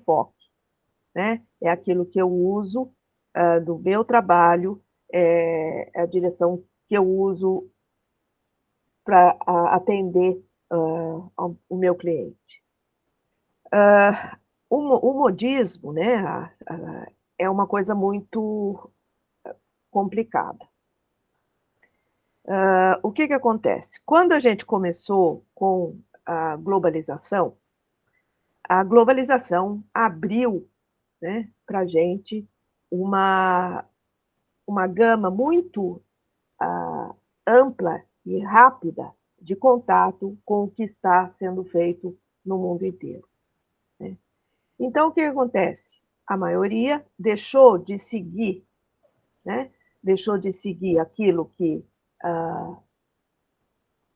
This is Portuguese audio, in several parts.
enfoque, né? É aquilo que eu uso do meu trabalho, é a direção que eu uso para atender o meu cliente. O modismo, né, é uma coisa muito complicada. O que acontece? Quando a gente começou com a globalização abriu, né, para a gente uma, uma gama muito ampla e rápida de contato com o que está sendo feito no mundo inteiro, né? Então, o que acontece? A maioria deixou de seguir, né? Deixou de seguir aquilo que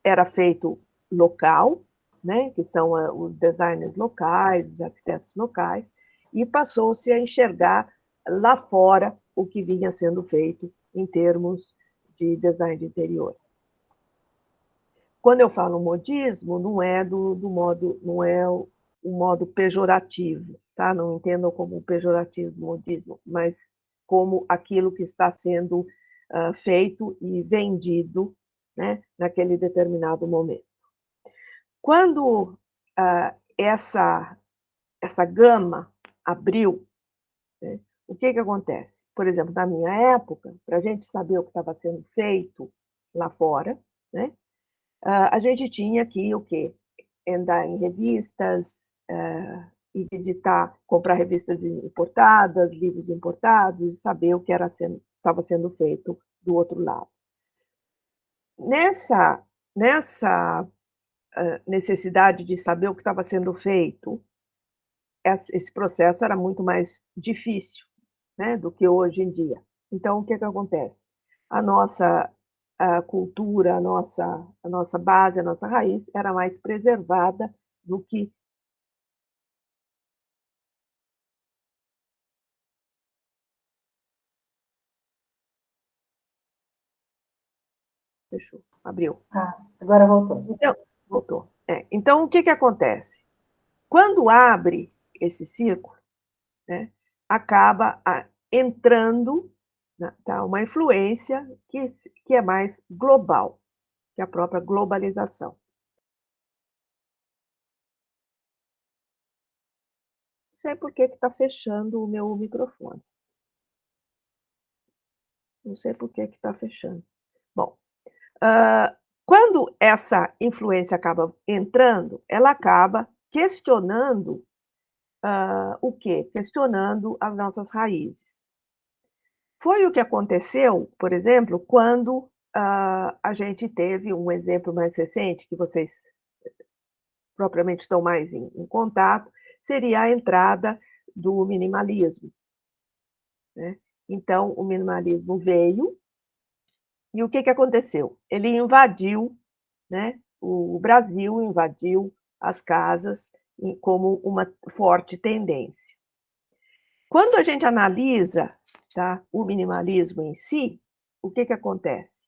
era feito local, né? Que são os designers locais, os arquitetos locais, e passou-se a enxergar lá fora o que vinha sendo feito em termos de design de interiores. Quando eu falo modismo, não é do modo, não é o modo pejorativo, tá? Não entendam como pejorativo modismo, mas como aquilo que está sendo feito e vendido, né, naquele determinado momento. Quando essa gama abriu, né, o que acontece? Por exemplo, na minha época, para a gente saber o que estava sendo feito lá fora, né, a gente tinha que o quê? Andar em revistas e visitar, comprar revistas importadas, livros importados, e saber o que estava sendo feito do outro lado. Nessa necessidade de saber o que estava sendo feito, esse processo era muito mais difícil, né, do que hoje em dia. Então, o que acontece? A nossa cultura, a nossa base, a nossa raiz era mais preservada do que... Fechou, abriu. Ah, agora voltou. Então, voltou. Então, o que acontece? Quando abre esse círculo, né, acaba entrando, tá, uma influência que é mais global, que é a própria globalização. Não sei por que está fechando o meu microfone. Não sei por que está fechando. Bom, quando essa influência acaba entrando, ela acaba questionando o quê? Questionando as nossas raízes. Foi o que aconteceu, por exemplo, quando a gente teve um exemplo mais recente, que vocês propriamente estão mais em contato, seria a entrada do minimalismo, né? Então, o minimalismo veio, e o que aconteceu? Ele invadiu, né, o Brasil, invadiu as casas como uma forte tendência. Quando a gente analisa, tá, o minimalismo em si, o que acontece?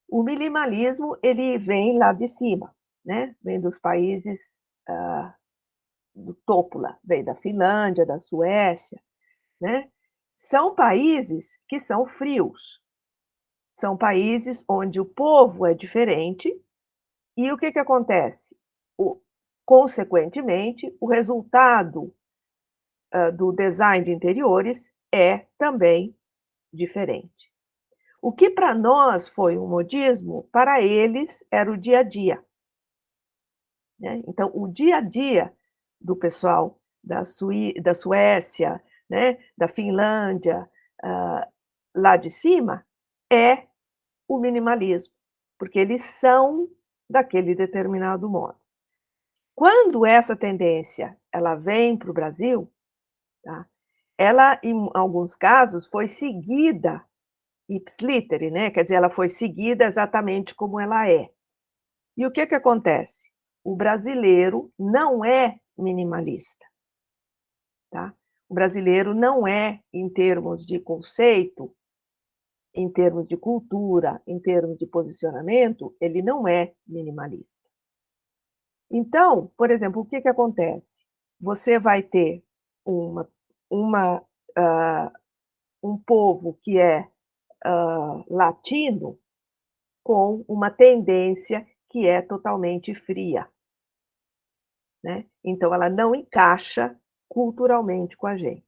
O minimalismo ele vem lá de cima, né? Vem dos países do topo lá, vem da Finlândia, da Suécia, né? São países que são frios, são países onde o povo é diferente, e o que acontece? Consequentemente, o resultado do design de interiores é também diferente. O que para nós foi um modismo, para eles era o dia a dia, né? Então, o dia a dia do pessoal da Suécia, né, da Finlândia, lá de cima, é o minimalismo, porque eles são daquele determinado modo. Quando essa tendência ela vem para o Brasil, tá, ela, em alguns casos, foi seguida ipsiliter, né? Quer dizer, ela foi seguida exatamente como ela é. E o que acontece? O brasileiro não é minimalista, tá? O brasileiro não é, em termos de conceito, em termos de cultura, em termos de posicionamento, ele não é minimalista. Então, por exemplo, o que acontece? Você vai ter uma uma, hã, um povo que é, latino, com uma tendência que é totalmente fria, né, então ela não encaixa culturalmente com a gente.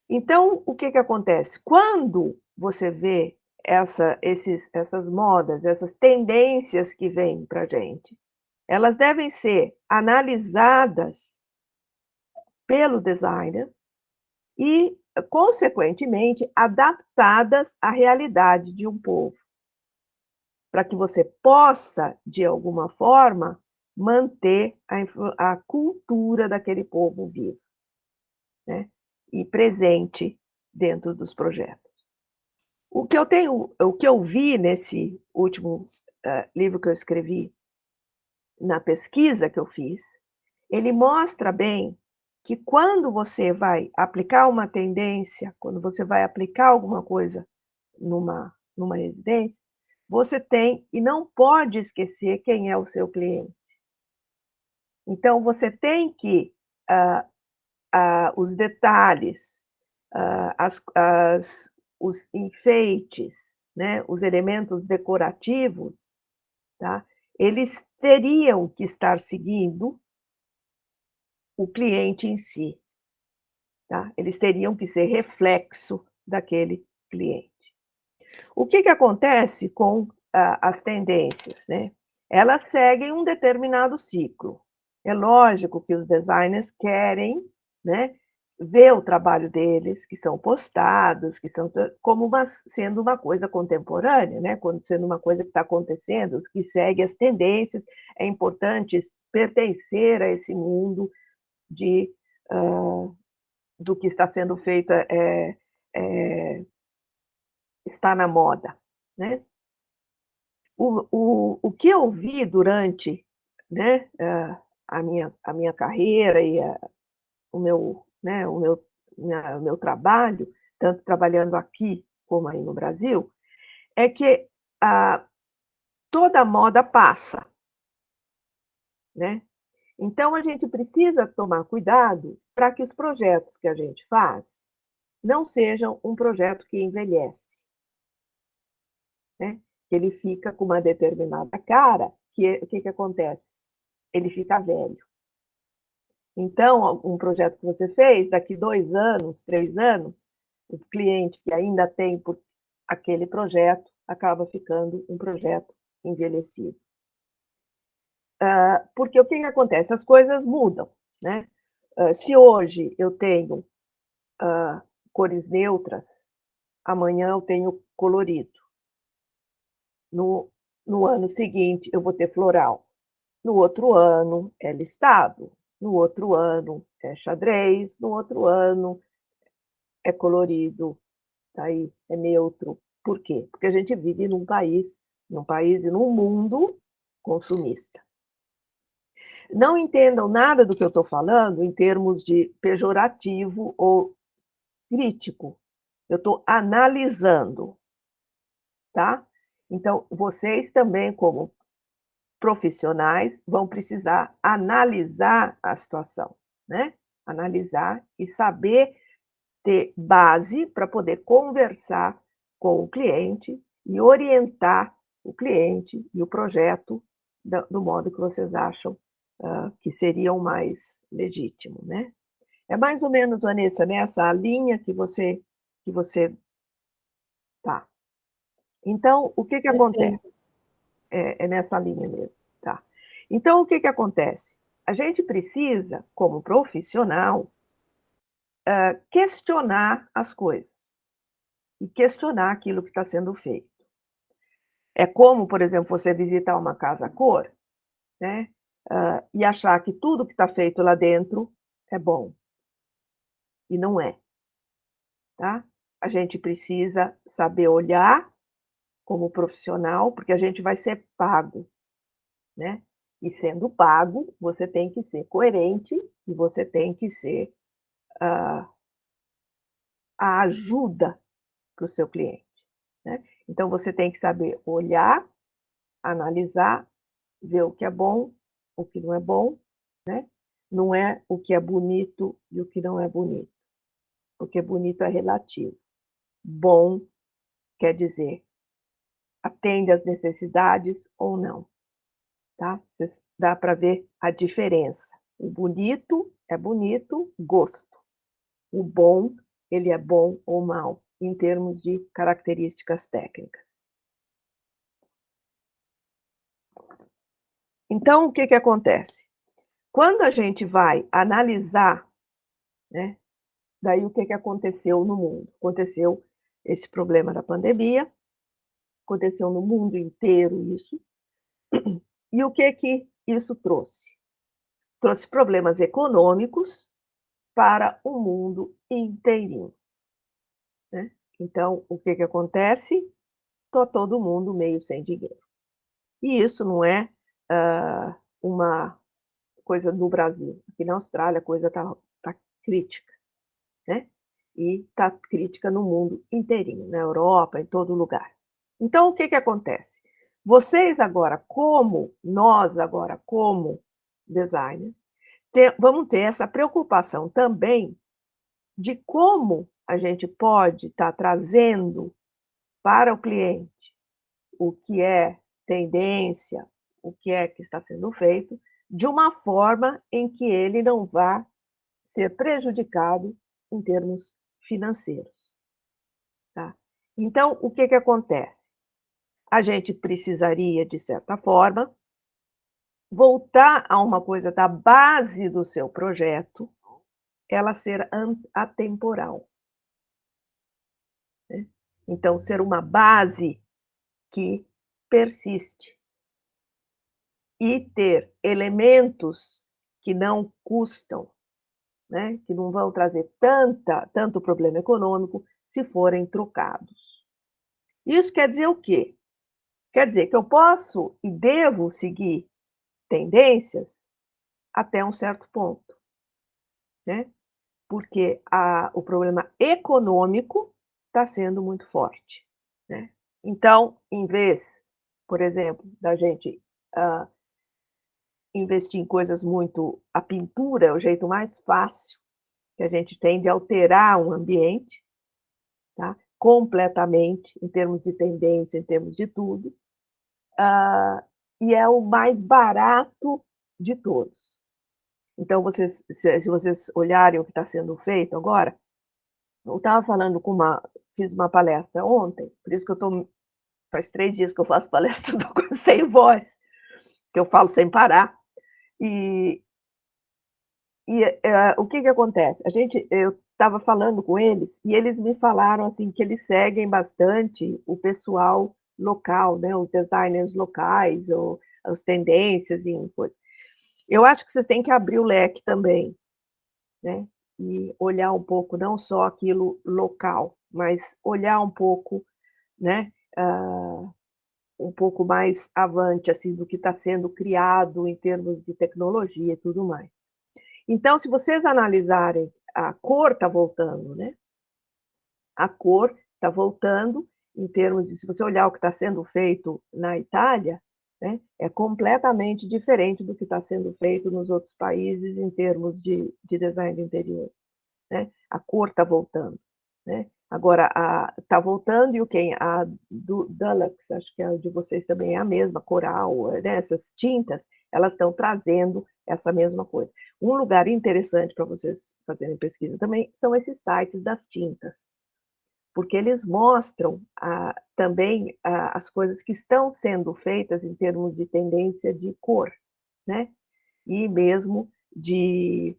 Então, o que que acontece? Quando você vê essas modas, essas tendências que vêm para a gente, elas devem ser analisadas pelo designer e, consequentemente, adaptadas à realidade de um povo, para que você possa, de alguma forma, manter a cultura daquele povo vivo, né, e presente dentro dos projetos. O que eu vi nesse último, livro que eu escrevi, na pesquisa que eu fiz, ele mostra bem que quando você vai aplicar uma tendência, quando você vai aplicar alguma coisa numa residência, você tem e não pode esquecer quem é o seu cliente. Então você tem que, ah os detalhes, os enfeites, né, os elementos decorativos, tá, eles teriam que estar seguindo o cliente em si, tá, eles teriam que ser reflexo daquele cliente. O que que acontece com as tendências, né? Elas seguem um determinado ciclo. É lógico que os designers querem, né, ver o trabalho deles, que são postados, que são como sendo uma coisa contemporânea, né, quando sendo uma coisa que está acontecendo, que segue as tendências. É importante pertencer a esse mundo de, hã, do que está sendo feito, eh, está na moda, né. O que eu vi durante, né, a minha carreira e o meu, né, o meu trabalho, tanto trabalhando aqui como aí no Brasil, é que, ah, toda moda passa, né. Então a gente precisa tomar cuidado para que os projetos que a gente faz não sejam um projeto que envelhece, né, que ele fica com uma determinada cara, o que que acontece? Ele fica velho. Então, um projeto que você fez, daqui 2 anos, 3 anos, o cliente que ainda tem por aquele projeto, acaba ficando um projeto envelhecido. Porque o que que acontece? As coisas mudam, né. Se hoje eu tenho, cores neutras, amanhã eu tenho colorido. No no ano seguinte eu vou ter floral. No outro ano é listado, no outro ano é xadrez, no outro ano é colorido, tá aí, é neutro. Por quê? Porque a gente vive num país e num mundo consumista. Não entendam nada do que eu estou falando em termos de pejorativo ou crítico. Eu estou analisando, tá? Então, vocês também, como profissionais, vão precisar analisar a situação, né? Analisar e saber ter base para poder conversar com o cliente e orientar o cliente e o projeto do modo que vocês acham, que seria o mais legítimo, né. É mais ou menos, Vanessa, nessa linha que você tá. Então, o que que acontece? Perfeito. É nessa linha mesmo, tá. Então, o que que acontece? A gente precisa, como profissional, questionar as coisas e questionar aquilo que está sendo feito. É como, por exemplo, você visitar uma casa cor, né, e achar que tudo que está feito lá dentro é bom, e não é, tá. A gente precisa saber olhar como profissional, porque a gente vai ser pago, né, e sendo pago, você tem que ser coerente e você tem que ser, ah, a ajuda para o seu cliente, né. Então você tem que saber olhar, analisar, ver o que é bom, o que não é bom, né. não é o que é bonito e o que não é bonito, porque bonito é relativo. Bom quer dizer, atende às necessidades ou não, tá? Dá para ver a diferença. O bonito é bonito, gosto. O bom, ele é bom ou mal, em termos de características técnicas. Então, o que que acontece? Quando a gente vai analisar, né, daí o que que aconteceu no mundo? Aconteceu esse problema da pandemia, aconteceu no mundo inteiro isso, e o que que isso trouxe? Trouxe problemas econômicos para o mundo inteirinho, né. Então, o que que acontece? Tô todo mundo meio sem dinheiro. E isso não é, uma coisa do Brasil. Aqui na Austrália a coisa tá crítica, né, e tá crítica no mundo inteirinho, na Europa, em todo lugar. Então o que que acontece? Vocês agora como nós agora como designers, vamos ter essa preocupação também de como a gente pode estar trazendo para o cliente o que é tendência, o que é que está sendo feito, de uma forma em que ele não vá ser prejudicado em termos financeiros, tá. Então, o que que acontece? A gente precisaria, de certa forma, voltar a uma coisa da base do seu projeto, ela ser atemporal, né. Então, ser uma base que persiste e ter elementos que não custam, né, que não vão trazer tanto problema econômico se forem trocados. Isso quer dizer o quê? Quer dizer que eu posso e devo seguir tendências até um certo ponto, né, porque o problema econômico está sendo muito forte, né. Então, em vez, por exemplo, da gente, hã, investir em coisas muito a pintura é o jeito mais fácil que a gente tem de alterar um ambiente, tá, completamente, em termos de tendência, em termos de tudo, e é o mais barato de todos. Então vocês se vocês olharem o que está sendo feito agora, eu estava falando com uma fiz uma palestra ontem, por isso que eu estou faz 3 dias que eu faço palestra, eu estou quase sem voz, que eu falo sem parar. E o que que acontece? Eu estava falando com eles e eles me falaram, assim, que eles seguem bastante o pessoal local, né, os designers locais ou as tendências em coisa. Eu acho que vocês têm que abrir o leque também, né, e olhar um pouco não só aquilo local, mas olhar um pouco, né, um pouco mais avante, assim, do que está sendo criado em termos de tecnologia e tudo mais. Então, se vocês analisarem, a cor está voltando, né? A cor está voltando em termos de se você olhar o que está sendo feito na Itália, né, é completamente diferente do que está sendo feito nos outros países em termos de design de interior, né? A cor está voltando, né? Agora está voltando e o quem? A do Dulux, acho que a de vocês também é a mesma, coral, né, essas tintas, elas estão trazendo essa mesma coisa. Um lugar interessante para vocês fazerem pesquisa também são esses sites das tintas, porque eles mostram, também, as coisas que estão sendo feitas em termos de tendência de cor, né, e mesmo de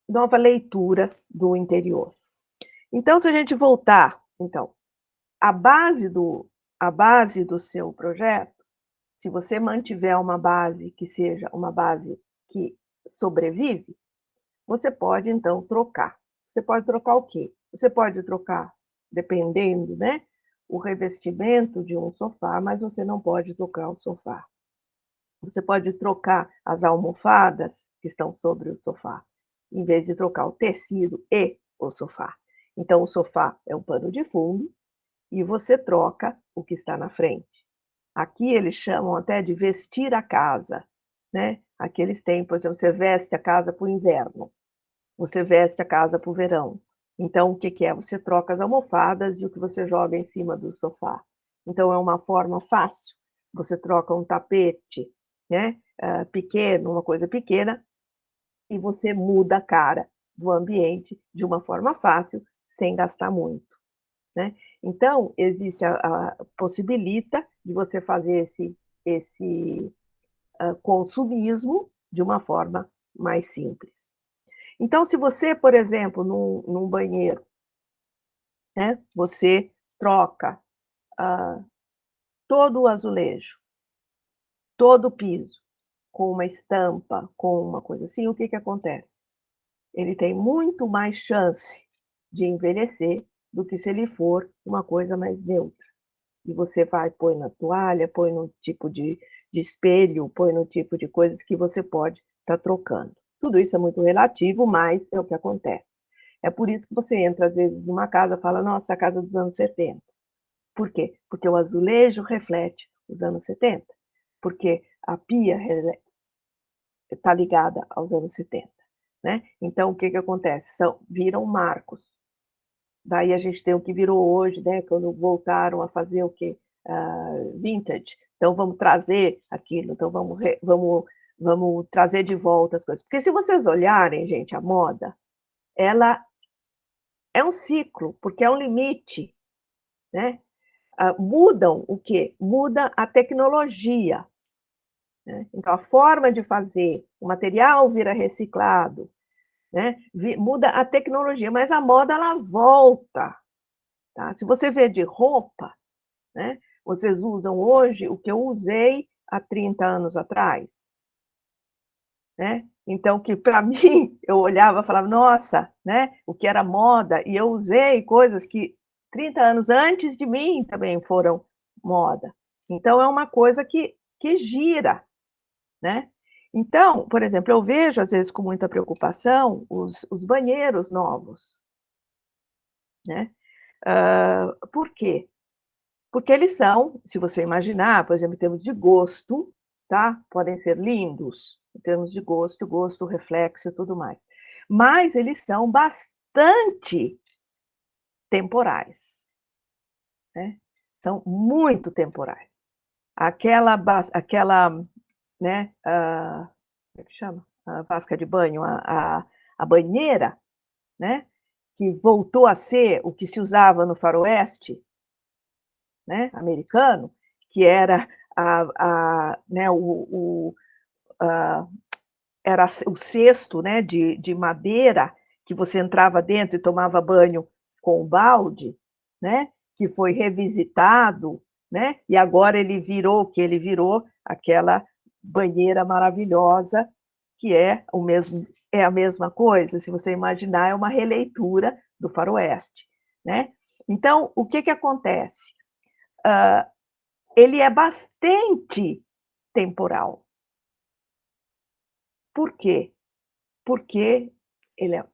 nova leitura do interior. Então, se a gente voltar, então, a base do seu projeto, se você mantiver uma base que seja uma base que sobrevive, você pode então trocar. Você pode trocar o quê? Você pode trocar, dependendo, né, o revestimento de um sofá, mas você não pode trocar o sofá. Você pode trocar as almofadas que estão sobre o sofá, em vez de trocar o tecido e o sofá. Então, o sofá é um pano de fundo e você troca o que está na frente. Aqui eles chamam até de vestir a casa, né? Aqui eles têm, por exemplo, você veste a casa para o inverno, você veste a casa para o verão. Então, o que que é? Você troca as almofadas e o que você joga em cima do sofá. Então, é uma forma fácil. Você troca um tapete, né, pequeno, uma coisa pequena, e você muda a cara do ambiente de uma forma fácil, sem gastar muito, né. Então, existe a possibilita de você fazer esse consumismo de uma forma mais simples. Então, se você, por exemplo, num banheiro, né, você troca, ah, todo o azulejo, todo o piso, com uma estampa, com uma coisa assim, o que que acontece? Ele tem muito mais chance de envelhecer do que se ele for uma coisa mais neutra. E você vai, põe na toalha, põe no tipo de espelho, põe no tipo de coisas que você pode estar trocando. Tudo isso é muito relativo, mas é o que acontece. É por isso que você entra, às vezes, numa casa e fala: "Nossa, a casa dos anos 70". Por quê? Porque o azulejo reflete os anos 70, porque a pia está ligada aos anos 70, né. Então o que que acontece? Viram marcos. Daí a gente tem o que virou hoje, né, quando voltaram a fazer o quê? Vintage. Então vamos trazer aquilo, então vamos trazer de volta as coisas. Porque se vocês olharem, gente, a moda, ela é um ciclo, porque é um limite, né. Mudam o quê? Muda a tecnologia, né. Então a forma de fazer, o material vira reciclado, né, muda a tecnologia, mas a moda ela volta, tá. Se você vê de roupa, né, vocês usam hoje o que eu usei há 30 anos atrás, né. Então que para mim, eu olhava e falava: "Nossa", né, o que era moda, e eu usei coisas que 30 anos antes de mim também foram moda. Então é uma coisa que gira, né. Então, por exemplo, eu vejo às vezes com muita preocupação os banheiros novos, né. Por quê? Porque eles são, se você imaginar, por exemplo, em termos de gosto, tá, podem ser lindos, em termos de gosto, gosto, reflexo e tudo mais. Mas eles são bastante temporais, né, são muito temporais. Aquela, né, como é que chama? A vasca de banho, a banheira, né, que voltou a ser o que se usava no faroeste, né, americano, que era né, a era o cesto, né, de madeira, que você entrava dentro e tomava banho com o balde, né, que foi revisitado, né, e agora ele virou o que ele virou, aquela banheira maravilhosa, que é a mesma coisa, se você imaginar, é uma releitura do faroeste, né. Então, o que que acontece? Ele é bastante temporal. Por quê? Porque ele é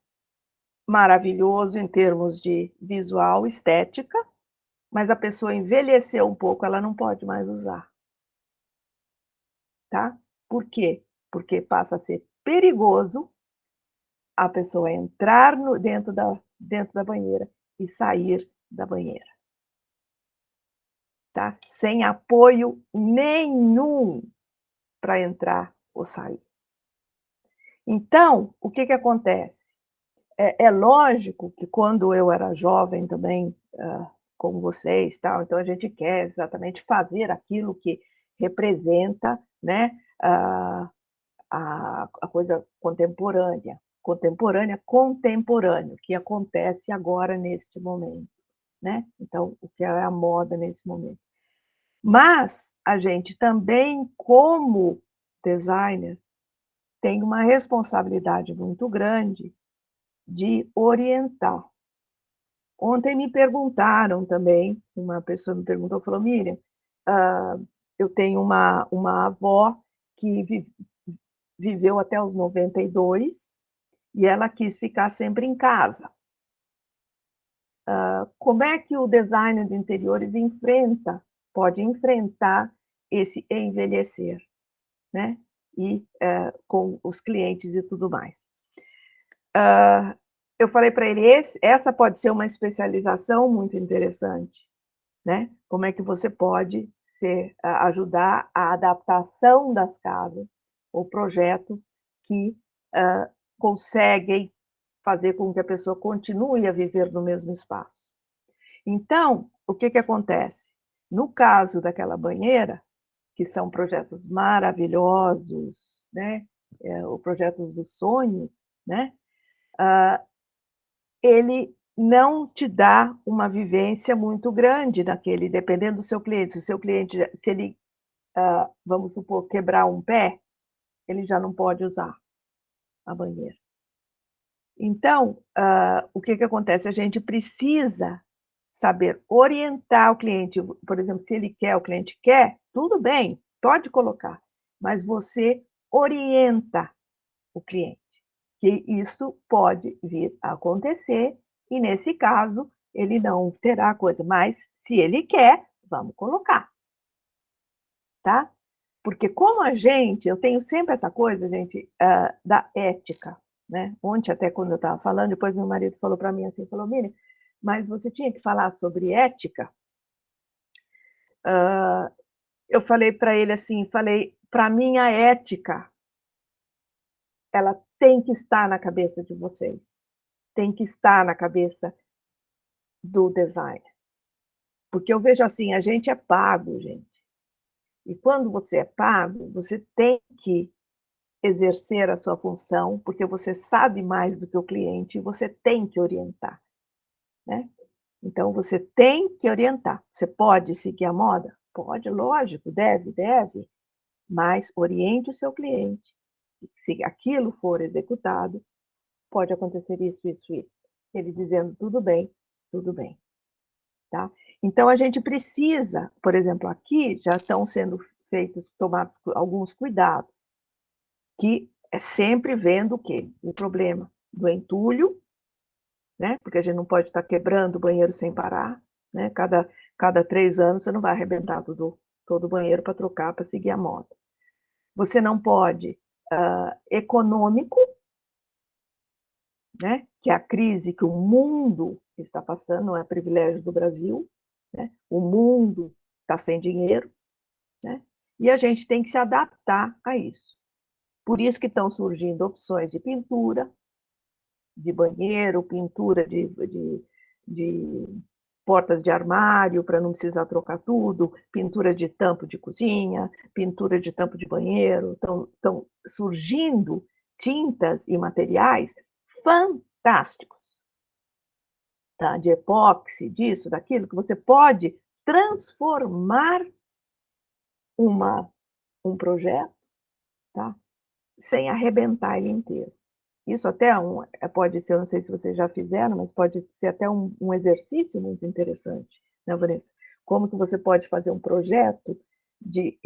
maravilhoso em termos de visual, estética, mas a pessoa envelheceu um pouco, ela não pode mais usar, tá. Por quê? Porque passa a ser perigoso a pessoa entrar no dentro da banheira e sair da banheira, tá, sem apoio nenhum para entrar ou sair. Então, o que que acontece? É lógico que quando eu era jovem também, como vocês, tal, então a gente quer exatamente fazer aquilo que representa, né, a a coisa contemporânea, que acontece agora neste momento, né. Então, o que é a moda nesse momento. Mas a gente também, como designer, tem uma responsabilidade muito grande de orientar. Ontem me perguntaram também, uma pessoa me perguntou, falou: "Miriam, eu tenho uma avó que viveu até os 92 e ela quis ficar sempre em casa. Como é que o designer de interiores pode enfrentar esse envelhecer, né?" e com os clientes e tudo mais. Eu falei para ele, essa pode ser uma especialização muito interessante, né? Como é que você pode ajudar a adaptação das casas ou projetos que conseguem fazer com que a pessoa continue a viver no mesmo espaço. Então, o que acontece? No caso daquela banheira, que são projetos maravilhosos, né? Os projetos do sonho, né? Ele não te dá uma vivência muito grande naquele, dependendo do seu cliente. Se o seu cliente, se ele, vamos supor, quebrar um pé, ele já não pode usar a banheira. Então, o que acontece? A gente precisa saber orientar o cliente. Por exemplo, se ele quer, o cliente quer, tudo bem, pode colocar, mas você orienta o cliente, que isso pode vir a acontecer, e nesse caso, ele não terá coisa, mas se ele quer, vamos colocar, tá? Porque como eu tenho sempre essa coisa, gente, da ética, né? Ontem até quando eu estava falando, depois meu marido falou para mim assim, falou, Miriam, mas você tinha que falar sobre ética. Eu falei para ele assim, para mim a ética, ela tem que estar na cabeça de vocês, tem que estar na cabeça do designer. Porque eu vejo assim, a gente é pago, gente. E quando você é pago, você tem que exercer a sua função, porque você sabe mais do que o cliente e você tem que orientar, né? Então, você tem que orientar. Você pode seguir a moda? Pode, lógico, deve, mas oriente o seu cliente. Se aquilo for executado, pode acontecer isso, isso, isso. Ele dizendo tudo bem, tá? Então, a gente precisa, por exemplo, aqui já estão sendo tomados alguns cuidados, que é sempre vendo o quê? O problema do entulho, né? Porque a gente não pode estar quebrando o banheiro sem parar, né? Cada 3 anos você não vai arrebentar todo o banheiro para trocar, para seguir a moda. Você não pode, econômico, né? Que é a crise que o mundo está passando, não é privilégio do Brasil, né? O mundo está sem dinheiro, né? E a gente tem que se adaptar a isso. Por isso que estão surgindo opções de pintura, de banheiro, pintura de portas de armário, para não precisar trocar tudo, pintura de tampo de cozinha, pintura de tampo de banheiro. Estão surgindo tintas e materiais fantásticos, tá? De epóxi, disso, daquilo, que você pode transformar um projeto, tá? Sem arrebentar ele inteiro. Isso até pode ser, eu não sei se vocês já fizeram, mas pode ser até um exercício muito interessante, né, Vanessa? Como que você pode fazer um projeto de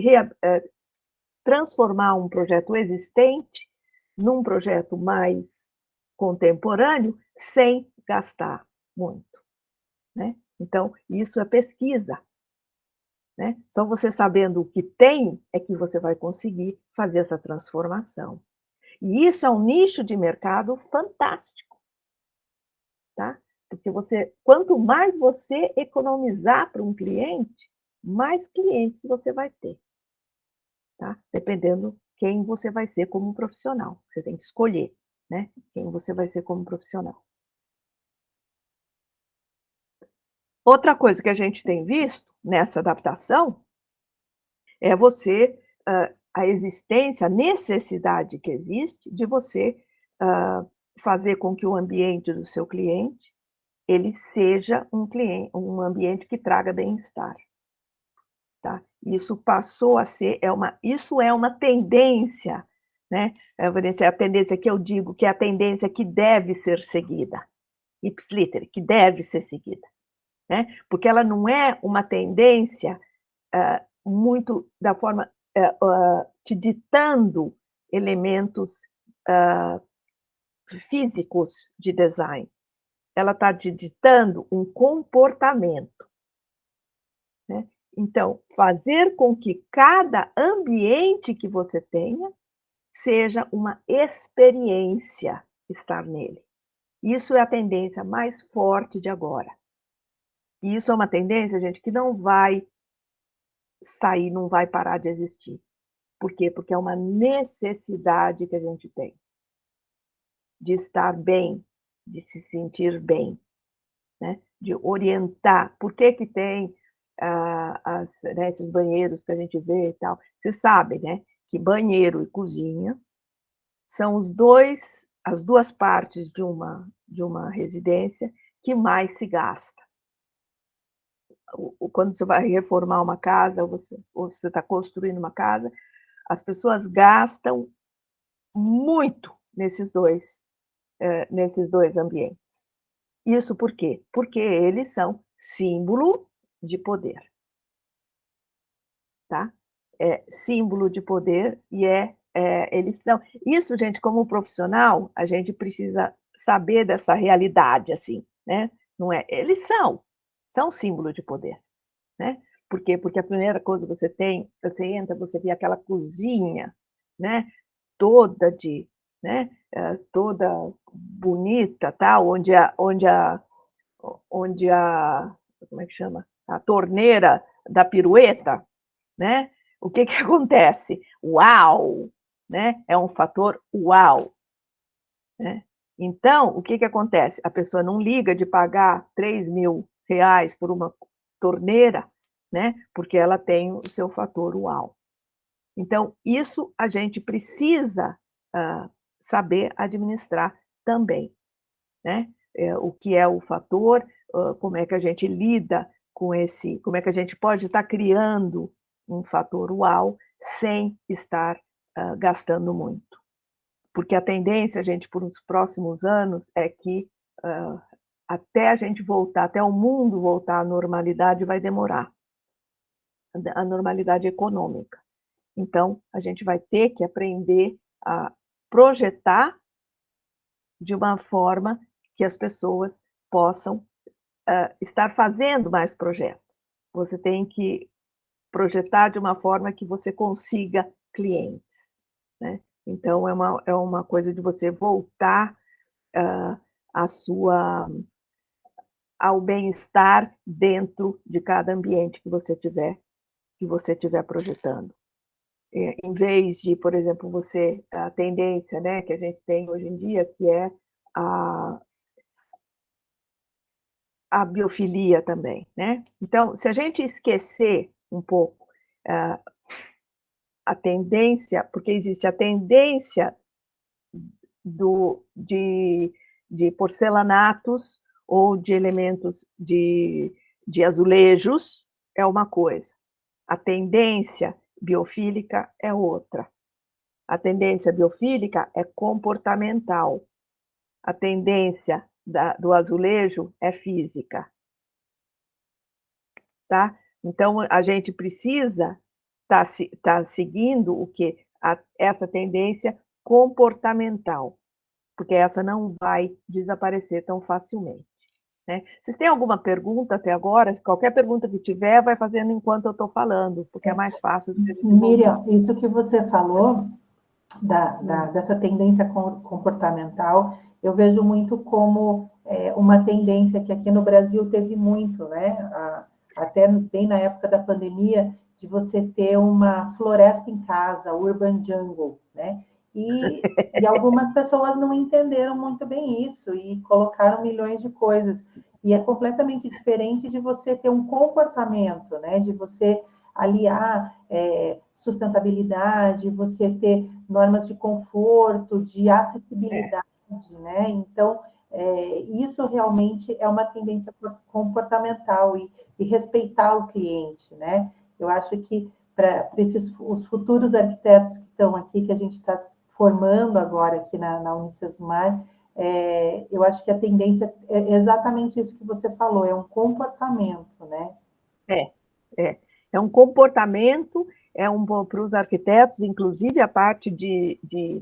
transformar um projeto existente num projeto mais contemporâneo sem gastar muito, né? Então, isso é pesquisa, né? Só você sabendo o que tem é que você vai conseguir fazer essa transformação. E isso é um nicho de mercado fantástico, tá? Porque quanto mais você economizar para um cliente, mais clientes você vai ter, tá? Dependendo quem você vai ser como profissional. Você tem que escolher, né? Quem você vai ser como profissional. Outra coisa que a gente tem visto nessa adaptação é a existência, a necessidade que existe de você fazer com que o ambiente do seu cliente ele seja um ambiente que traga bem-estar, tá? Isso passou a ser, isso é uma tendência, né? Vanessa, é a tendência que eu digo que é a tendência que deve ser seguida, ipsiliter, que deve ser seguida, né? Porque ela não é uma tendência muito da forma te ditando elementos físicos de design. Ela está te ditando um comportamento, né? Então, fazer com que cada ambiente que você tenha seja uma experiência estar nele. Isso é a tendência mais forte de agora. E isso é uma tendência, gente, que não vai sair, não vai parar de existir. Por quê? Porque é uma necessidade que a gente tem de estar bem, de se sentir bem, né? De orientar. Por que que tem né, esses banheiros que a gente vê e tal? Vocês sabem, né, que banheiro e cozinha são as duas partes de uma residência que mais se gasta. Quando você vai reformar uma casa, ou você está construindo uma casa, as pessoas gastam muito nesses dois ambientes. Isso por quê? Porque eles são símbolo de poder, tá? É símbolo de poder e eles são. Isso, gente, como profissional, a gente precisa saber dessa realidade, assim, né? Não é? Eles são símbolo de poder, né? Por quê? Porque a primeira coisa que você entra, você vê aquela cozinha, né? Toda né? Toda bonita, tá? Onde como é que chama? A torneira da pirueta, né? O que que acontece? Uau! Né? É um fator uau, né? Então, o que que acontece? A pessoa não liga de pagar R$ 3.000 por uma torneira, né? Porque ela tem o seu fator uau. Então, isso a gente precisa saber administrar também, né? O que é o fator, como é que a gente lida com como é que a gente pode estar criando um fator uau sem estar gastando muito. Porque a tendência, gente, por os próximos anos é que até a gente voltar, até o mundo voltar à normalidade, vai demorar. A normalidade econômica. Então, a gente vai ter que aprender a projetar de uma forma que as pessoas possam estar fazendo mais projetos. Você tem que projetar de uma forma que você consiga clientes, né? Então, é uma coisa de você voltar a sua, ao bem-estar dentro de cada ambiente que você tiver projetando. Em vez de, por exemplo, a tendência, né, que a gente tem hoje em dia, que é a, a biofilia também, né? Então, se a gente esquecer um pouco a tendência, porque existe a tendência de porcelanatos ou de elementos de azulejos, é uma coisa. A tendência biofílica é outra. A tendência biofílica é comportamental. A tendência do azulejo é física. Tá? Então, a gente precisa estar seguindo o quê? Essa tendência comportamental, porque essa não vai desaparecer tão facilmente. Né? Vocês têm alguma pergunta até agora? Qualquer pergunta que tiver, vai fazendo enquanto eu estou falando, porque é mais fácil do que a gente Miriam, isso que você falou dessa tendência comportamental, eu vejo muito como uma tendência que aqui no Brasil teve muito, né? Até bem na época da pandemia, de você ter uma floresta em casa, urban jungle, né? E algumas pessoas não entenderam muito bem isso e colocaram milhões de coisas. E é completamente diferente de você ter um comportamento, né? De você aliar sustentabilidade, você ter normas de conforto, de acessibilidade, né? Então, isso realmente é uma tendência comportamental e respeitar o cliente, né? Eu acho que para os futuros arquitetos que estão aqui, que a gente está formando agora aqui na Unicesumar, eu acho que a tendência é exatamente isso que você falou, é um comportamento, né? É um comportamento, para os arquitetos, inclusive a parte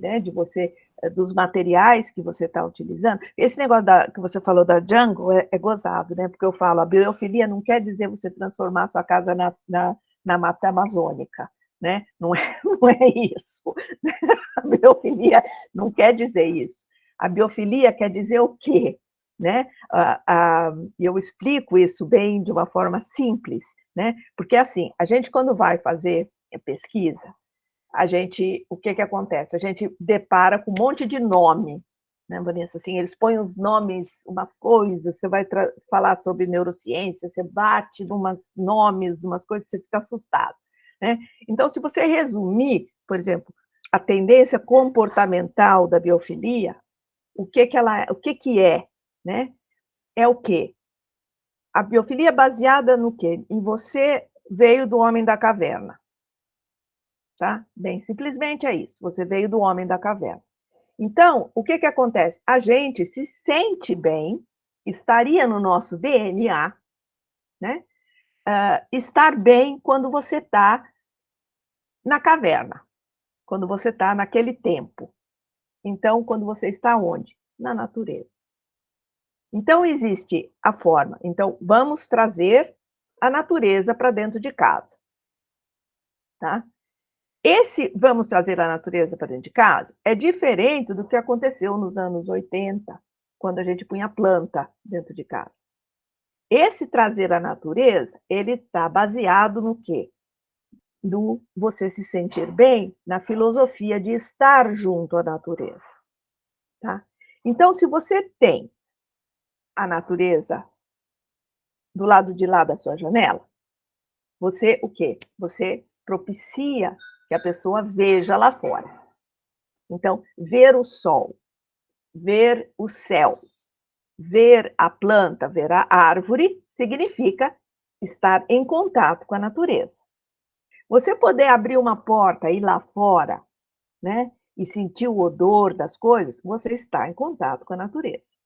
né, de você, dos materiais que você está utilizando. Esse negócio que você falou da jungle é gozado, né? Porque eu falo, a biofilia não quer dizer você transformar a sua casa na mata amazônica, né? Não é, não é isso. A biofilia não quer dizer isso. A biofilia quer dizer o quê? Né? Eu explico isso bem de uma forma simples, né? Porque assim, a gente quando vai fazer pesquisa, o que acontece? A gente depara com um monte de nome, né, Vanessa? Assim, eles põem os nomes, umas coisas, você vai falar sobre neurociência, você bate em umas nomes, umas coisas, você fica assustado, né? Então, se você resumir, por exemplo, a tendência comportamental da biofilia, o que é, né? É o quê? A biofilia é baseada no quê? Em você veio do homem da caverna, tá? Bem, simplesmente é isso. Você veio do homem da caverna. Então, o que acontece? A gente se sente bem, estaria no nosso DNA, né? Estar bem quando você está na caverna, quando você está naquele tempo. Então, quando você está onde? Na natureza. Então, existe a forma. Então, vamos trazer a natureza para dentro de casa, tá? Esse vamos trazer a natureza para dentro de casa é diferente do que aconteceu nos anos 80, quando a gente punha planta dentro de casa. Esse trazer a natureza, ele está baseado no quê? Do você se sentir bem na filosofia de estar junto à natureza, tá? Então, se você tem a natureza do lado de lá da sua janela, você o quê? Você propicia que a pessoa veja lá fora. Então, ver o sol, ver o céu, ver a planta, ver a árvore, significa estar em contato com a natureza. Você poder abrir uma porta e ir lá fora, né, e sentir o odor das coisas, você está em contato com a natureza.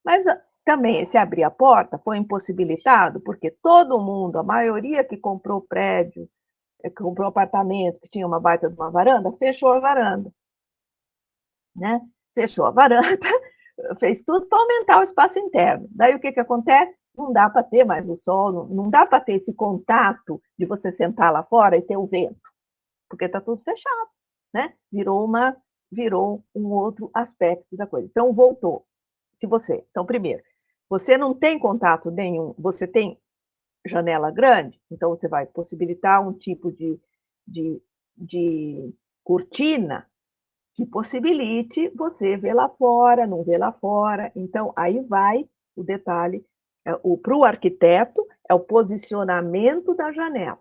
Mas também esse abrir a porta foi impossibilitado porque todo mundo, a maioria que comprou prédio, que comprou apartamento, que tinha uma baita de uma varanda, fechou a varanda, né? Fechou a varanda, fez tudo para aumentar o espaço interno. Daí o que acontece? Não dá para ter mais o sol, não dá para ter esse contato de você sentar lá fora e ter o vento, porque está tudo fechado, né? Virou um outro aspecto da coisa. Então, voltou. Então, primeiro, você não tem contato nenhum, você tem janela grande, então você vai possibilitar um tipo de cortina que possibilite você ver lá fora, não ver lá fora. Então, aí vai o detalhe. Para o arquiteto, é o posicionamento da janela.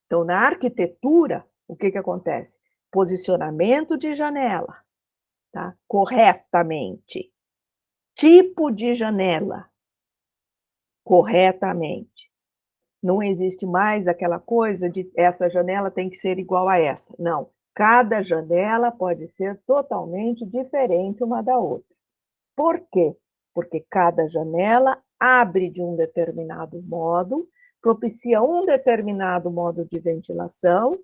Então, na arquitetura, o que acontece? Posicionamento de janela, tá? Corretamente. Tipo de janela, corretamente. Não existe mais aquela coisa de essa janela tem que ser igual a essa. Não. Cada janela pode ser totalmente diferente uma da outra. Por quê? Porque cada janela abre de um determinado modo, propicia um determinado modo de ventilação,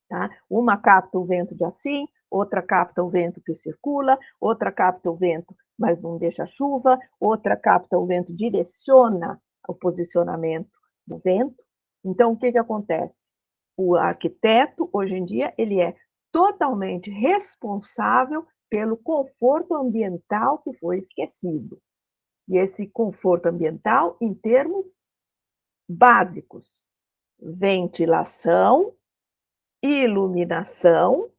tá? Uma capta o vento de assim, outra capta o vento que circula, outra capta o vento, mas não deixa chuva, outra capta o vento, direciona o posicionamento do vento. Então, o que acontece? O arquiteto, hoje em dia, ele é totalmente responsável pelo conforto ambiental que foi esquecido. E esse conforto ambiental em termos básicos: ventilação, iluminação,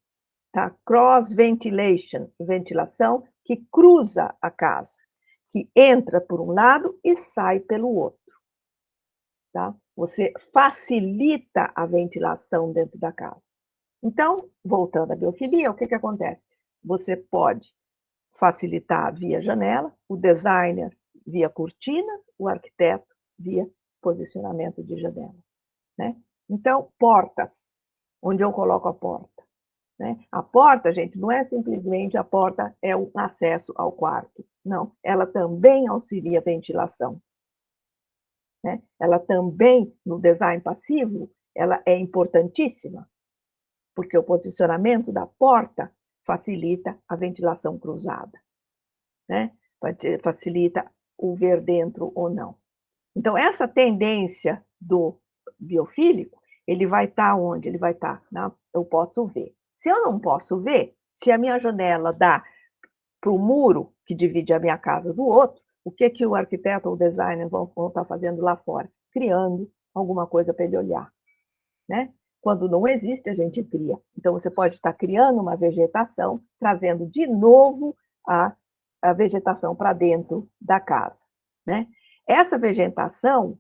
tá? Cross ventilation, ventilação que cruza a casa, que entra por um lado e sai pelo outro, tá? Você facilita a ventilação dentro da casa. Então, voltando à biofilia, o que acontece? Você pode facilitar via janela, o designer via cortinas, o arquiteto via posicionamento de janela, né? Então, portas, onde eu coloco a porta, né? A porta, gente, não é simplesmente a porta é um acesso ao quarto, não, ela também auxilia a ventilação, né? Ela também, no design passivo, ela é importantíssima, porque o posicionamento da porta facilita a ventilação cruzada, né? Facilita o ver dentro ou não. Então, essa tendência do biofílico, Ele vai estar onde? Ele vai estar, eu posso ver. Se eu não posso ver, se a minha janela dá para o muro que divide a minha casa do outro, o que o arquiteto ou o designer vão estar fazendo lá fora? Criando alguma coisa para ele olhar, né? Quando não existe, a gente cria. Então, você pode estar criando uma vegetação, trazendo de novo a vegetação para dentro da casa, né? Essa vegetação,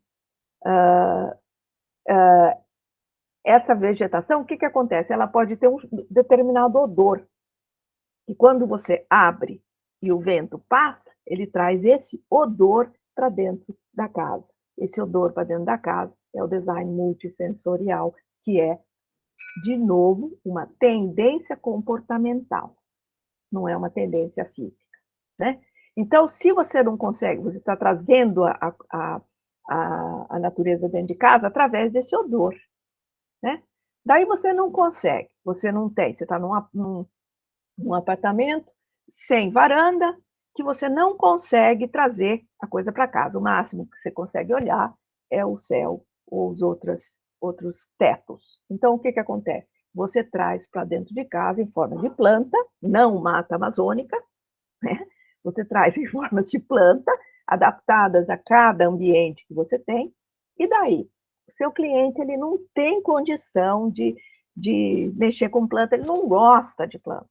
o que acontece? Ela pode ter um determinado odor, e quando você abre e o vento passa, ele traz esse odor para dentro da casa. Esse odor para dentro da casa é o design multissensorial, que é, de novo, uma tendência comportamental, não é uma tendência física, né? Então, se você não consegue, você está trazendo a natureza dentro de casa através desse odor, né? Daí você não consegue, você não tem, você está num apartamento sem varanda, que você não consegue trazer a coisa para casa. O máximo que você consegue olhar é o céu ou os outros tetos. Então, o que acontece? Você traz para dentro de casa em forma de planta, não mata amazônica, né? Você traz em formas de planta, adaptadas a cada ambiente que você tem, e daí? O seu cliente ele não tem condição de mexer com planta, ele não gosta de planta,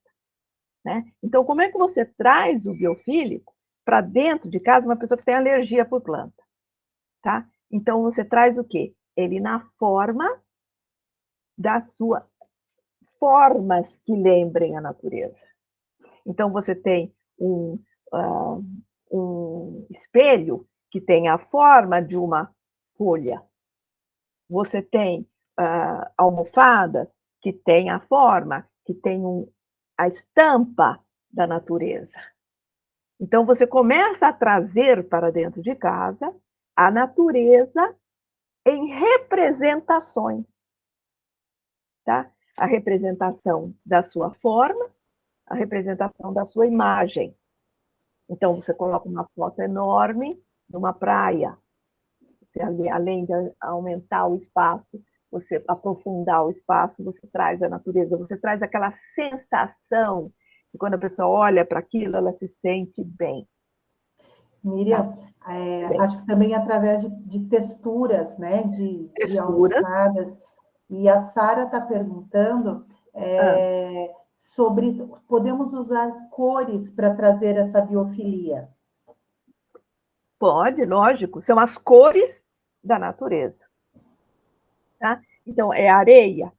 né? Então, como é que você traz o biofílico para dentro de casa, uma pessoa que tem alergia por planta? Tá? Então, você traz o quê? Ele na forma das suas formas que lembrem a natureza. Então, você tem um espelho que tem a forma de uma folha. Você tem almofadas que têm a forma, que tem a estampa da natureza. Então, você começa a trazer para dentro de casa a natureza em representações, tá? A representação da sua forma, a representação da sua imagem. Então, você coloca uma foto enorme numa praia. Você, além de aumentar o espaço, você aprofundar o espaço, você traz a natureza, você traz aquela sensação que quando a pessoa olha para aquilo, ela se sente bem. Miriam, acho que também através de texturas, né? De almofadas. E a Sara está perguntando sobre podemos usar cores para trazer essa biofilia. Pode, lógico, são as cores da natureza. Tá? Então, é areia,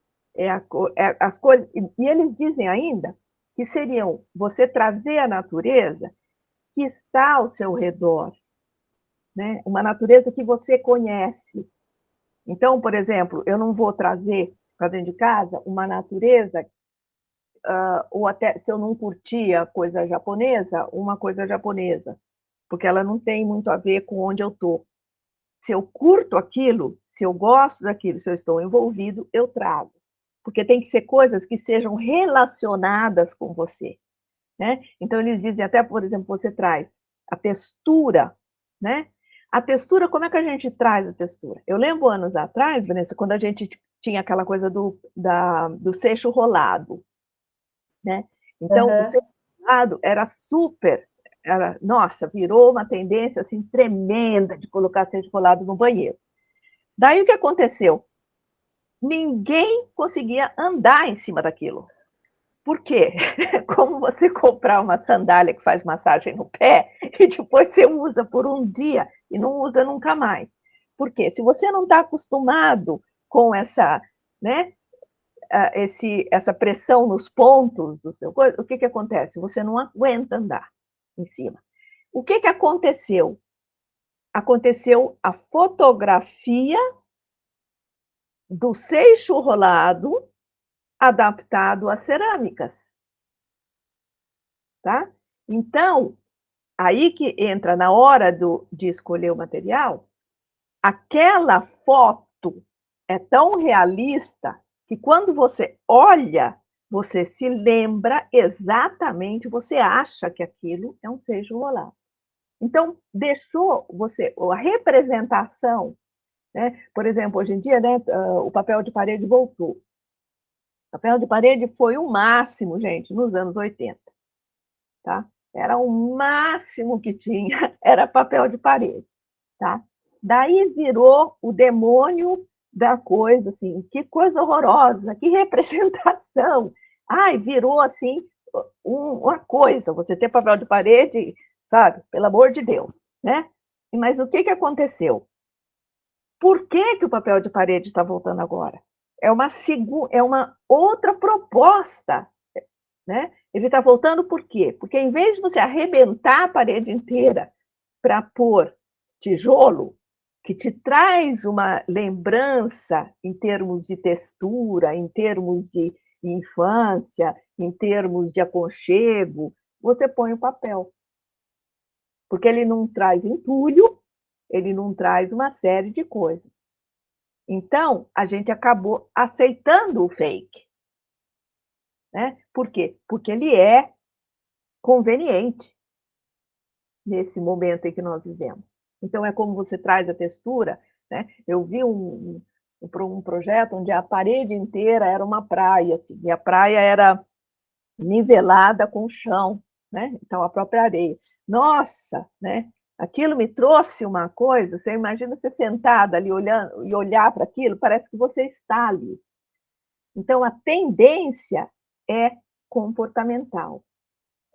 as cores. E eles dizem ainda que seriam você trazer a natureza que está ao seu redor, né? Uma natureza que você conhece. Então, por exemplo, eu não vou trazer para dentro de casa uma natureza, ou até se eu não curtir a coisa japonesa, uma coisa japonesa, porque ela não tem muito a ver com onde eu estou. Se eu curto aquilo, se eu gosto daquilo, se eu estou envolvido, eu trago. Porque tem que ser coisas que sejam relacionadas com você, né? Então, eles dizem até, por exemplo, você traz a textura, né? A textura, como é que a gente traz a textura? Eu lembro anos atrás, Vanessa, quando a gente tinha aquela coisa do seixo rolado, né? Então, o seixo rolado era super, nossa, virou uma tendência assim tremenda de colocar seixo rolado no banheiro. Daí o que aconteceu? Ninguém conseguia andar em cima daquilo. Por quê? Como você comprar uma sandália que faz massagem no pé e depois você usa por um dia e não usa nunca mais. Por quê? Se você não está acostumado com essa, né, essa pressão nos pontos do seu corpo, o que acontece? Você não aguenta andar em cima. O que aconteceu? Aconteceu a fotografia do seixo rolado adaptado às cerâmicas, tá? Então, aí que entra na hora de escolher o material, aquela foto é tão realista que quando você olha, você se lembra exatamente, você acha que aquilo é um seixo rolado. Então, deixou você, a representação né? Por exemplo, hoje em dia, né, o papel de parede voltou. O papel de parede foi o máximo, gente, nos anos 80. Tá? Era o máximo que tinha, era papel de parede. Tá? Daí virou o demônio da coisa, assim, que coisa horrorosa, que representação. Ai, virou, assim, uma coisa, você ter papel de parede, sabe? Pelo amor de Deus, né? Mas o que aconteceu? Por que o papel de parede está voltando agora? É uma outra proposta, né? Ele está voltando por quê? Porque em vez de você arrebentar a parede inteira para pôr tijolo, que te traz uma lembrança em termos de textura, em termos de infância, em termos de aconchego, você põe o papel. Porque ele não traz entulho, ele não traz uma série de coisas. Então, a gente acabou aceitando o fake. Né? Por quê? Porque ele é conveniente nesse momento em que nós vivemos. Então, é como você traz a textura. Né? Eu vi um projeto onde a parede inteira era uma praia, assim, e a praia era nivelada com o chão, né? Então, a própria areia. Nossa, né? Aquilo me trouxe uma coisa, você imagina você sentada ali olhando e olhar para aquilo, parece que você está ali. Então, a tendência é comportamental,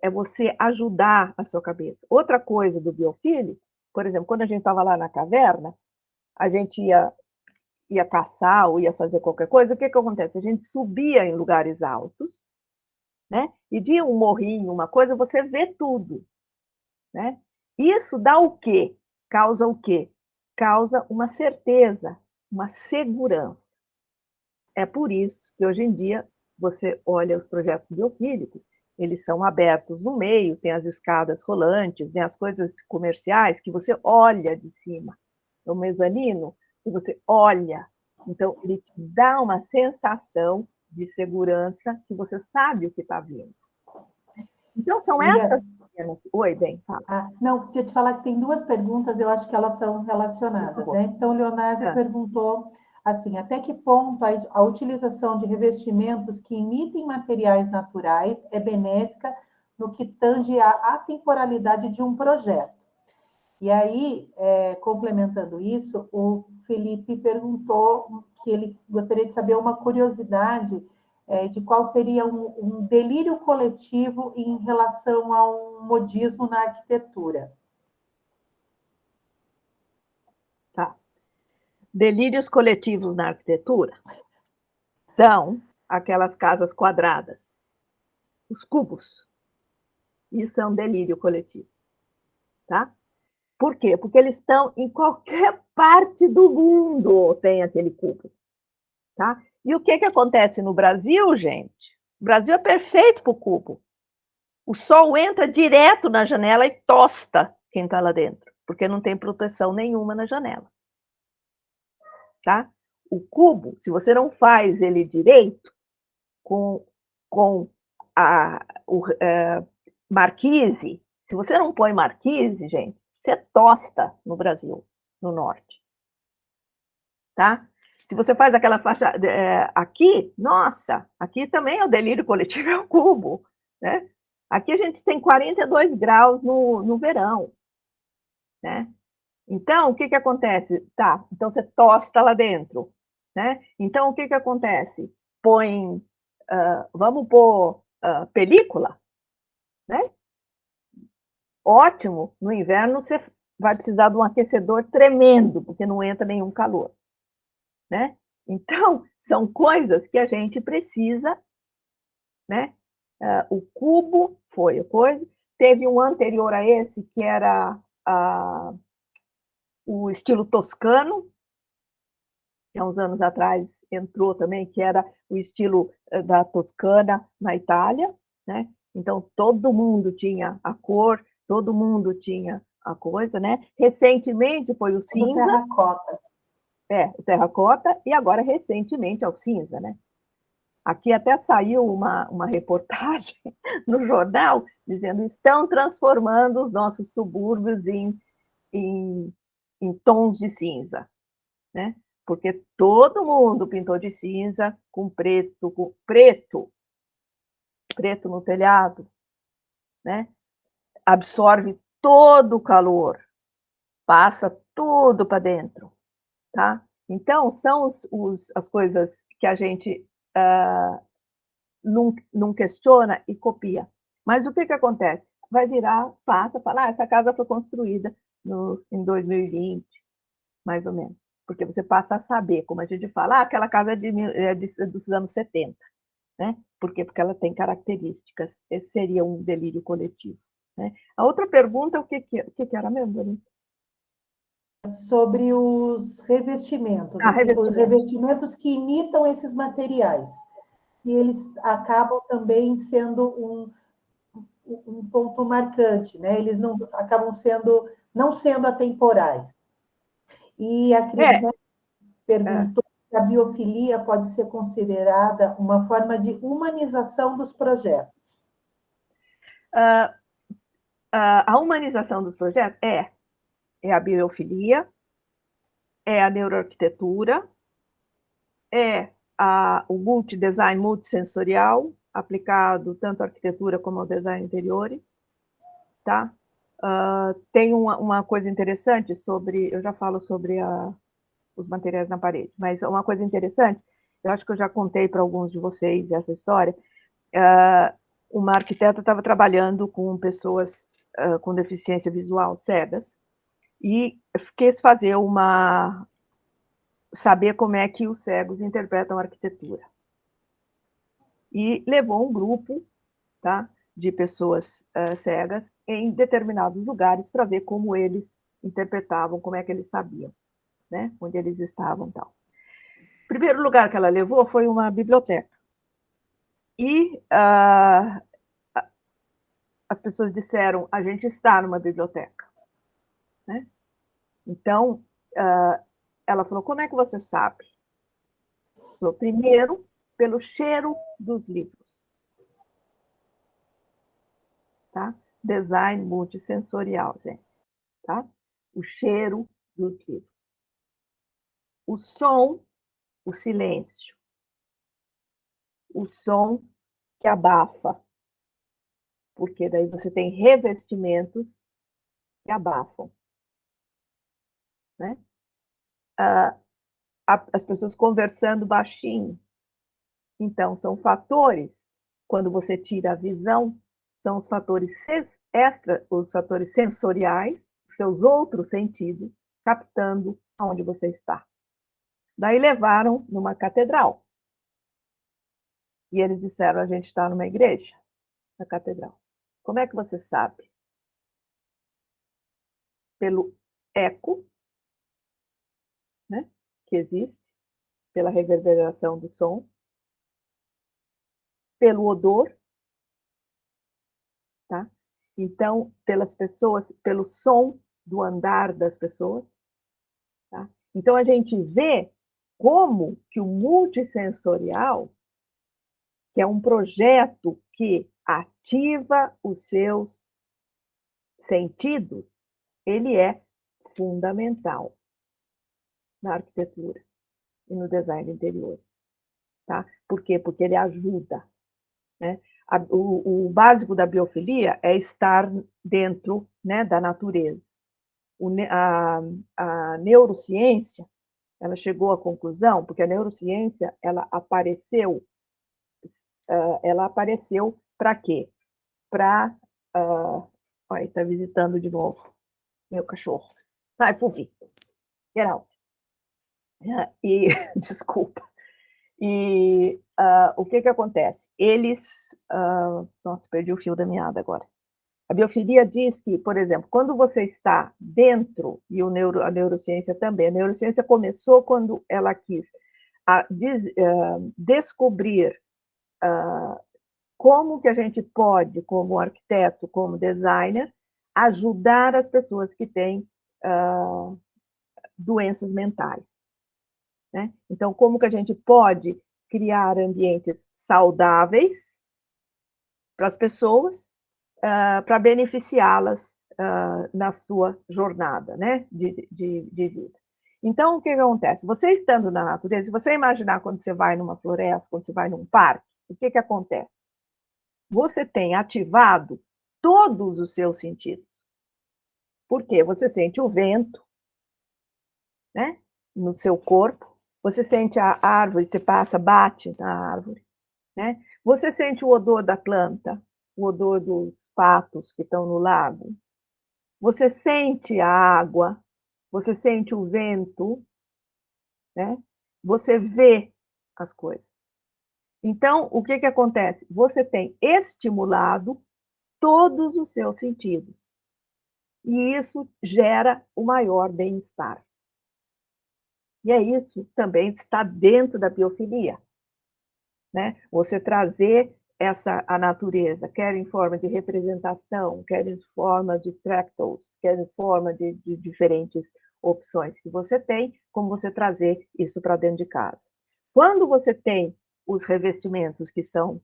é você ajudar a sua cabeça. Outra coisa do biofílico, por exemplo, quando a gente estava lá na caverna, a gente ia caçar ou ia fazer qualquer coisa, o que acontece? A gente subia em lugares altos, né? E de um morrinho, uma coisa, você vê tudo, né? Isso dá o quê? Causa o quê? Causa uma certeza, uma segurança. É por isso que hoje em dia você olha os projetos biofílicos, eles são abertos no meio, tem as escadas rolantes, tem as coisas comerciais que você olha de cima. É o mezanino que você olha. Então, ele te dá uma sensação de segurança que você sabe o que está vindo. Então, são essas pequenas... Oi, bem, fala. Não, queria te falar que tem duas perguntas, eu acho que elas são relacionadas, né? Então, o Leonardo perguntou assim, até que ponto a utilização de revestimentos que imitem materiais naturais é benéfica no que tange à atemporalidade de um projeto? E aí, complementando isso, o Felipe perguntou que ele gostaria de saber uma curiosidade de qual seria um delírio coletivo em relação ao modismo na arquitetura. Tá. Delírios coletivos na arquitetura são aquelas casas quadradas, os cubos. Isso é um delírio coletivo. Tá? Por quê? Porque eles estão em qualquer parte do mundo, tem aquele cubo. Tá? E o que acontece no Brasil, gente? O Brasil é perfeito para o cubo. O sol entra direto na janela e tosta quem está lá dentro, porque não tem proteção nenhuma na janela. Tá? O cubo, se você não faz ele direito, com marquise, se você não põe marquise, gente, você tosta no Brasil, no norte. Tá? Se você faz aquela faixa aqui, nossa, aqui também é o delírio coletivo, é o cubo, né? Aqui a gente tem 42 graus no verão, né? Então, o que acontece? Tá, então você tosta lá dentro, né? Então, o que acontece? Põe, vamos pôr película, né? Ótimo, no inverno você vai precisar de um aquecedor tremendo, porque não entra nenhum calor, né? Então, são coisas que a gente precisa, né? O cubo foi a coisa. Teve um anterior a esse, que era o estilo toscano, que há uns anos atrás entrou também, que era o estilo da Toscana na Itália, né? Então, todo mundo tinha a cor, todo mundo tinha a coisa, né? Recentemente foi o cinza. O terracota. O terracota, e agora, recentemente, é o cinza, né? Aqui até saiu uma reportagem no jornal dizendo estão transformando os nossos subúrbios em tons de cinza. né? Porque todo mundo pintou de cinza com preto no telhado, né? Absorve todo o calor, passa tudo para dentro, tá? Então, são as coisas que a gente não questiona e copia. Mas o que acontece? Vai virar, passa, fala, essa casa foi construída em 2020, mais ou menos. Porque você passa a saber, como a gente fala, aquela casa dos anos 70, né? Por quê? Porque ela tem características. Esse seria um delírio coletivo. Né? A outra pergunta, o que era mesmo, Denise? Sobre os revestimentos, assim, os Revestimento. revestimentos que imitam esses materiais. E eles acabam também sendo um ponto marcante, né? Eles não acabam não sendo atemporais. E a Cris perguntou se a biofilia pode ser considerada uma forma de humanização dos projetos. A humanização dos projetos é a biofilia, é a neuroarquitetura, é o multidesign multissensorial, aplicado tanto à arquitetura como ao design interiores, tá? Tem uma coisa interessante eu já falo sobre os materiais na parede, mas uma coisa interessante, eu acho que eu já contei para alguns de vocês essa história, uma arquiteta estava trabalhando com pessoas com deficiência visual, cegas, e quis saber como é que os cegos interpretam a arquitetura. E levou um grupo, tá, de pessoas cegas em determinados lugares para ver como eles interpretavam, como é que eles sabiam, né, onde eles estavam e tal. O primeiro lugar que ela levou foi uma biblioteca. E as pessoas disseram, a gente está numa biblioteca. Né? Então, ela falou, como é que você sabe? Falou, primeiro, pelo cheiro dos livros. Tá? Design multissensorial, gente. Tá? O cheiro dos livros. O som, o silêncio. O som que abafa. Porque daí você tem revestimentos que abafam. Né? As pessoas conversando baixinho. Então, são fatores, quando você tira a visão, são os fatores os fatores sensoriais, seus outros sentidos, captando aonde você está. Daí levaram numa catedral. E eles disseram, a gente está numa igreja, na catedral. Como é que você sabe? Pelo eco, né, que existe, pela reverberação do som, pelo odor, tá? Então, pelas pessoas, pelo som do andar das pessoas. Tá? Então, a gente vê como que o multissensorial, que é um projeto que ativa os seus sentidos, ele é fundamental na arquitetura e no design interior. Tá? Por quê? Porque ele ajuda. Né? O básico da biofilia é estar dentro, né, da natureza. A neurociência, ela chegou à conclusão, porque a neurociência ela apareceu para quê? Para. Olha, está visitando de novo meu cachorro. Sai, Pufi. Get out. E, desculpa. E o que acontece? Eles. Nossa, perdi o fio da meada agora. A biofilia diz que, por exemplo, quando você está dentro, e a neurociência também, a neurociência começou quando ela quis descobrir como que a gente pode, como arquiteto, como designer, ajudar as pessoas que têm doenças mentais. Né? Então, como que a gente pode criar ambientes saudáveis para as pessoas, para beneficiá-las na sua jornada, né, de vida. Então, o que acontece? Você estando na natureza, se você imaginar quando você vai numa floresta, quando você vai num parque, o que acontece? Você tem ativado todos os seus sentidos. Por quê? Você sente o vento, né, no seu corpo, você sente a árvore, você passa, bate na árvore, né? Você sente o odor da planta, o odor dos patos que estão no lago. Você sente a água, você sente o vento, né? Você vê as coisas. Então, o que acontece? Você tem estimulado todos os seus sentidos. E isso gera o maior bem-estar. E é isso também está dentro da biofilia, né? Você trazer a natureza, quer em forma de representação, quer em forma de fractals, quer em forma de diferentes opções que você tem, como você trazer isso para dentro de casa. Quando você tem os revestimentos que são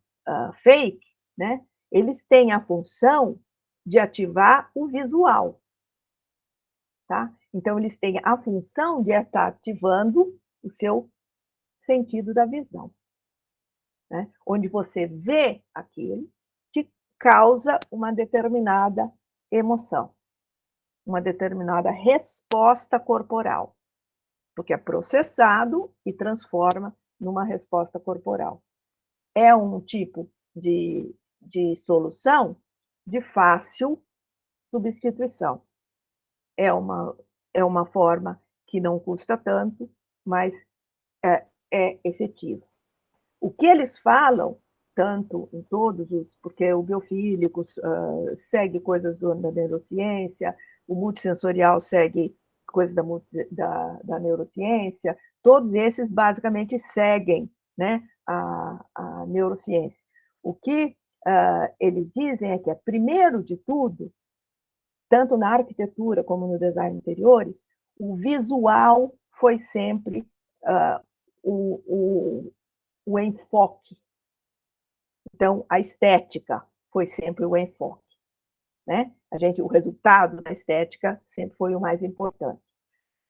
fake, né, eles têm a função de ativar o visual, tá? Então, eles têm a função de estar ativando o seu sentido da visão, né? Onde você vê aquilo, te causa uma determinada emoção, uma determinada resposta corporal, porque é processado e transforma numa resposta corporal. É um tipo de solução de fácil substituição. É uma forma que não custa tanto, mas é efetiva. O que eles falam, tanto em todos os, porque o biofílico segue coisas da neurociência, o multissensorial segue coisas da neurociência, todos esses basicamente seguem, né, a neurociência. O que eles dizem é que, primeiro de tudo, tanto na arquitetura como no design de interiores, o visual foi sempre o enfoque. Então, a estética foi sempre o enfoque, né? O resultado da estética sempre foi o mais importante.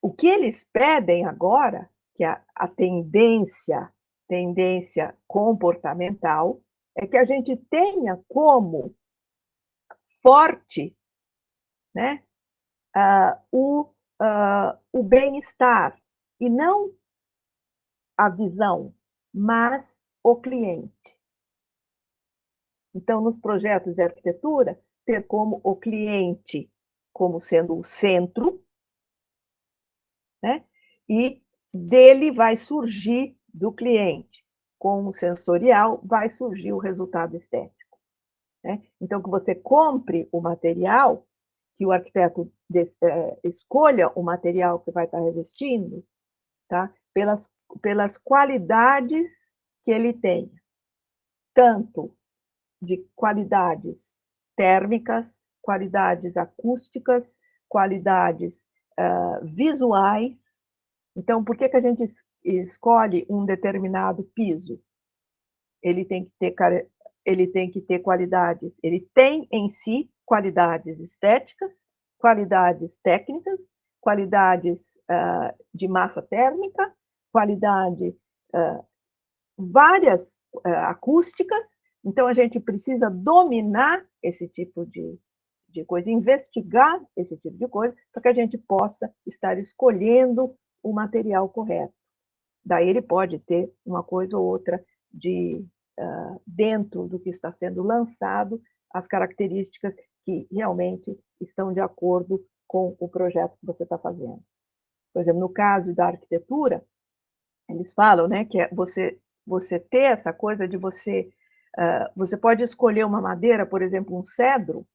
O que eles pedem agora, que é a tendência comportamental, é que a gente tenha como forte, né, o bem-estar, e não a visão, mas o cliente. Então, nos projetos de arquitetura, ter como o cliente como sendo o centro, né? E dele vai surgir, do cliente, com o sensorial, vai surgir o resultado estético, né? Então, que você compre o material, que o arquiteto escolha o material que vai estar revestindo, tá? Pelas qualidades que ele tem, tanto de qualidades térmicas, qualidades acústicas, qualidades visuais. Então, por que a gente escolhe um determinado piso? Ele tem que ter qualidades, ele tem em si qualidades estéticas, qualidades técnicas, qualidades de massa térmica, qualidade várias acústicas. Então, a gente precisa dominar esse tipo de coisa, investigar esse tipo de coisa, para que a gente possa estar escolhendo o material correto. Daí ele pode ter uma coisa ou outra dentro do que está sendo lançado, as características que realmente estão de acordo com o projeto que você está fazendo. Por exemplo, no caso da arquitetura, eles falam, né, que você ter essa coisa de você pode escolher uma madeira, por exemplo, um cedro,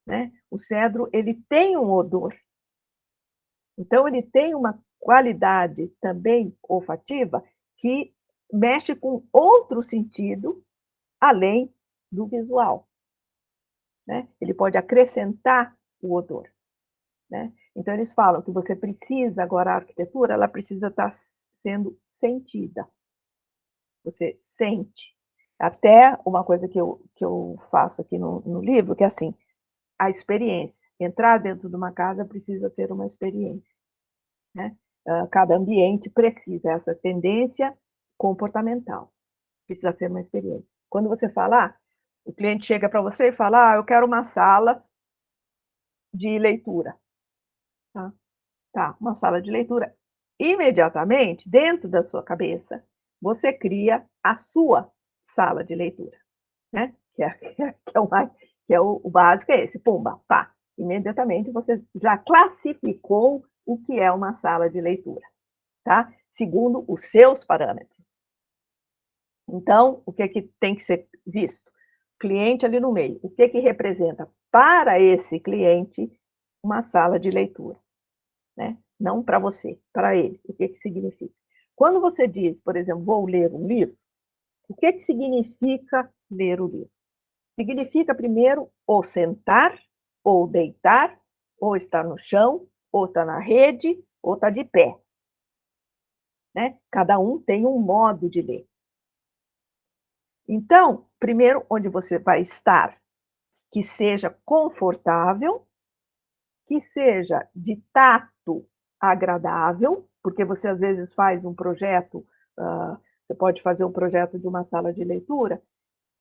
né? O cedro, ele tem um odor. Então, ele tem uma qualidade também olfativa que mexe com outro sentido, além do visual, né? Ele pode acrescentar o odor, né? Então, eles falam que você precisa, agora a arquitetura, ela precisa estar sendo sentida. Você sente. Até uma coisa que eu faço aqui no livro, que é assim, a experiência. Entrar dentro de uma casa precisa ser uma experiência, né? Cada ambiente precisa essa tendência comportamental. Precisa ser uma experiência. Quando você fala, o cliente chega para você e fala, eu quero uma sala de leitura. Tá, uma sala de leitura. Imediatamente, dentro da sua cabeça, você cria a sua sala de leitura, né? Que é o básico, é esse, pumba, pá. Imediatamente você já classificou o que é uma sala de leitura, tá? Segundo os seus parâmetros. Então, o que tem que ser visto? Cliente ali no meio. O que representa para esse cliente uma sala de leitura, né? Não para você, para ele. O que significa? Quando você diz, por exemplo, vou ler um livro, o que significa ler o livro? Significa, primeiro, ou sentar, ou deitar, ou estar no chão, ou estar na rede, ou estar de pé. Né? Cada um tem um modo de ler. Então, primeiro, onde você vai estar, que seja confortável, que seja de tato agradável, porque você às vezes faz um projeto, você pode fazer um projeto de uma sala de leitura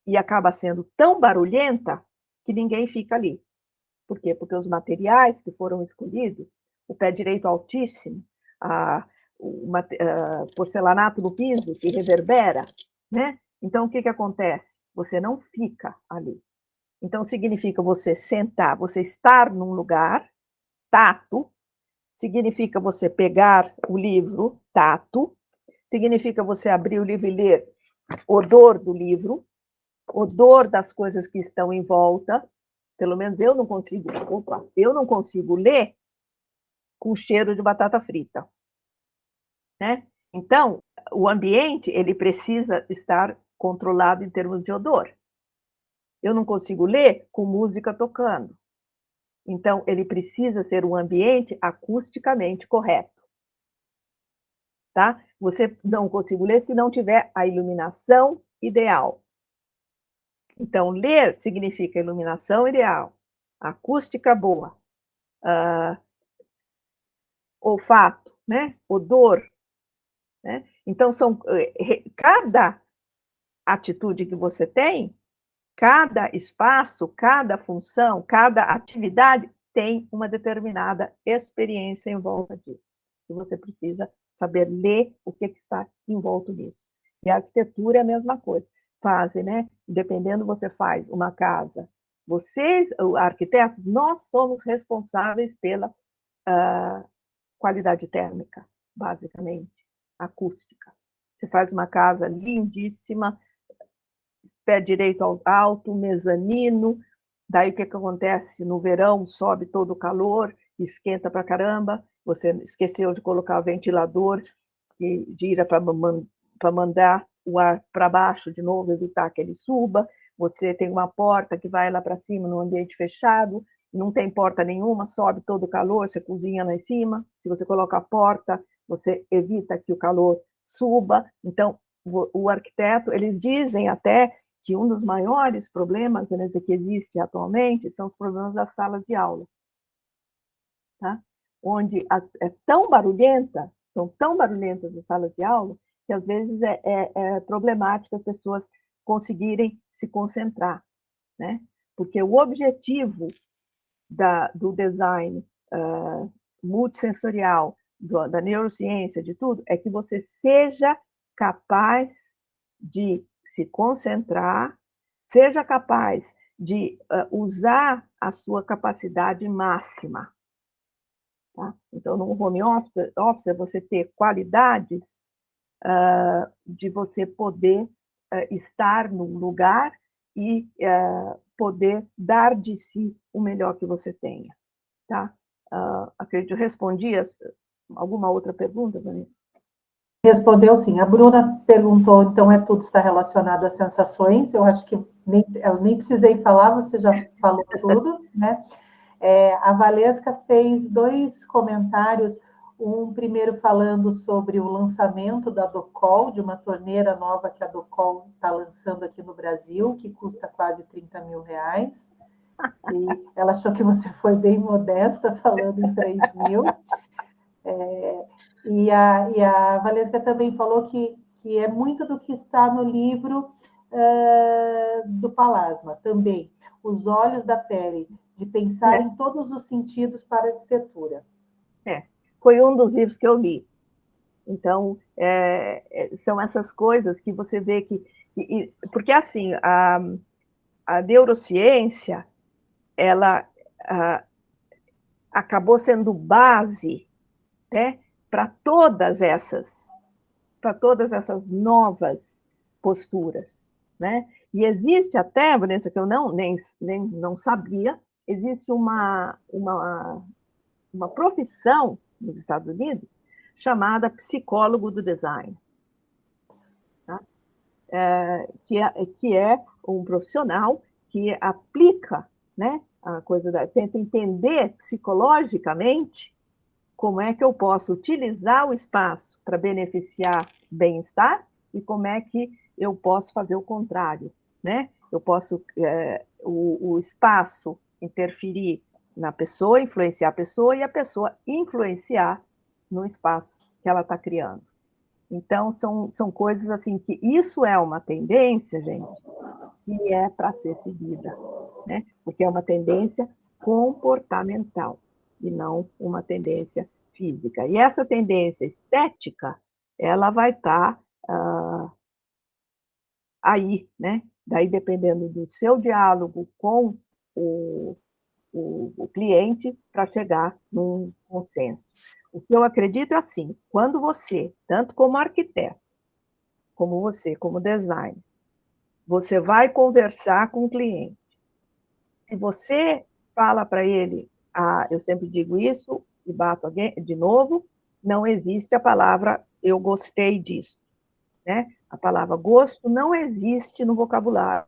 e acaba sendo tão barulhenta que ninguém fica ali. Por quê? Porque os materiais que foram escolhidos, o pé direito altíssimo, o porcelanato no piso que reverbera, né? Então, o que acontece? Você não fica ali. Então, significa você sentar, você estar num lugar, tato, significa você pegar o livro, tato, significa você abrir o livro e ler, odor do livro, odor das coisas que estão em volta. Pelo menos eu não consigo ler com cheiro de batata frita, né? Então, o ambiente, ele precisa estar controlado em termos de odor. Eu não consigo ler com música tocando. Então, ele precisa ser um ambiente acusticamente correto. Tá? Você não consigo ler se não tiver a iluminação ideal. Então, ler significa iluminação ideal, acústica boa, olfato, né? Odor. Né? Então, cada atitude que você tem, cada espaço, cada função, cada atividade tem uma determinada experiência em volta disso. E você precisa saber ler o que está em volta disso. E a arquitetura é a mesma coisa. Né? Dependendo, você faz uma casa. Vocês, arquitetos, nós somos responsáveis pela qualidade térmica, basicamente, acústica. Você faz uma casa lindíssima, pé direito alto, mezanino, daí o que acontece? No verão sobe todo o calor, esquenta pra caramba, você esqueceu de colocar o ventilador que gira para mandar o ar para baixo de novo, evitar que ele suba, você tem uma porta que vai lá para cima no ambiente fechado, não tem porta nenhuma, sobe todo o calor, você cozinha lá em cima, se você coloca a porta, você evita que o calor suba. Então, o arquiteto, eles dizem até que um dos maiores problemas que existe atualmente são os problemas das salas de aula, tá? Onde é tão barulhenta, são tão barulhentas as salas de aula, que às vezes é problemático as pessoas conseguirem se concentrar, né? Porque o objetivo do design multissensorial, da neurociência, de tudo, é que você seja capaz de se concentrar, seja capaz de usar a sua capacidade máxima. Tá? Então, no home office, você ter qualidades de você poder estar num lugar e poder dar de si o melhor que você tenha. Tá? Acredito que eu respondi alguma outra pergunta, Vanessa? Respondeu sim. A Bruna perguntou, então, tudo está relacionado às sensações. Eu acho que eu nem precisei falar, você já falou tudo, né? A Valesca fez 2 comentários, um primeiro falando sobre o lançamento da Docol, de uma torneira nova que a Docol está lançando aqui no Brasil, que custa quase R$30 mil. E ela achou que você foi bem modesta, falando em 3 mil. E a Valesca também falou que é muito do que está no livro do Palasma também. Os olhos da pele, de pensar É, em todos os sentidos para a arquitetura. foi um dos livros que eu li. Então, são essas coisas que você vê porque, assim, a neurociência, ela acabou sendo base, né, para todas essas novas posturas, né? E existe até, Vanessa, que eu nem não sabia, existe uma profissão nos Estados Unidos chamada psicólogo do design, tá? Que é um profissional que aplica, né, a coisa tenta entender psicologicamente como é que eu posso utilizar o espaço para beneficiar bem-estar e como é que eu posso fazer o contrário, né? Eu posso o espaço interferir na pessoa, influenciar a pessoa e a pessoa influenciar no espaço que ela está criando. Então, são coisas assim que isso é uma tendência, gente, que é para ser seguida, né? Porque é uma tendência comportamental e não uma tendência física. E essa tendência estética, ela vai estar aí, né? Daí, dependendo do seu diálogo com o, o cliente, para chegar num consenso. O que eu acredito é assim, quando você, tanto como arquiteto, como você, como designer, você vai conversar com o cliente. Se você fala para ele, eu sempre digo isso e bato de novo, não existe a palavra eu gostei disso, né? A palavra gosto não existe no vocabulário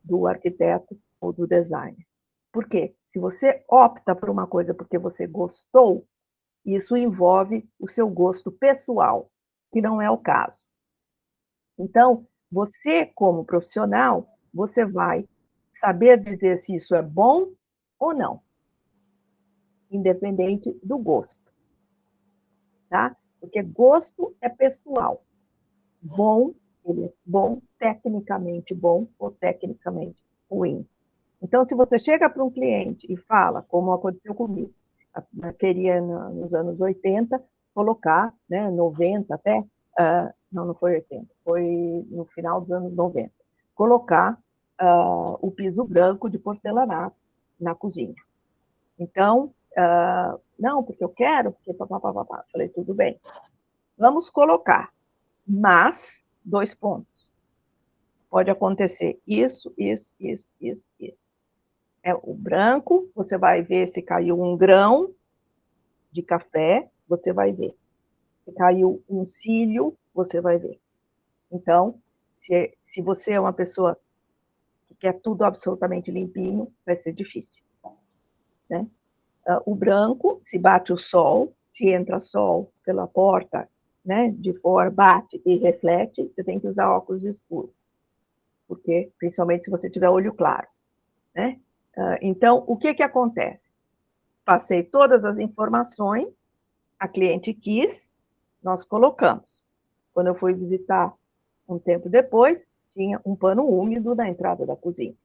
do arquiteto ou do designer. Por quê? Se você opta por uma coisa porque você gostou, isso envolve o seu gosto pessoal, que não é o caso. Então, você, como profissional, você vai saber dizer se isso é bom ou não, independente do gosto, tá? Porque gosto é pessoal. Bom, ele é bom, tecnicamente bom ou tecnicamente ruim. Então, se você chega para um cliente e fala, como aconteceu comigo, queria nos anos 80 colocar, né, 90 até, não foi 80, foi no final dos anos 90, colocar o piso branco de porcelanato na cozinha. Então, não, porque eu quero, porque papapá. Falei, tudo bem, vamos colocar, mas, 2 pontos, pode acontecer isso, isso, isso, isso, isso. O branco, você vai ver se caiu um grão de café, você vai ver. Se caiu um cílio, você vai ver. Então, se você é uma pessoa que quer tudo absolutamente limpinho, vai ser difícil, né? O branco, se bate o sol, se entra sol pela porta, né, de fora, bate e reflete, você tem que usar óculos escuros, porque, principalmente se você tiver olho claro, né? Então, o que acontece? Passei todas as informações, a cliente quis, nós colocamos. Quando eu fui visitar um tempo depois, tinha um pano úmido na entrada da cozinha.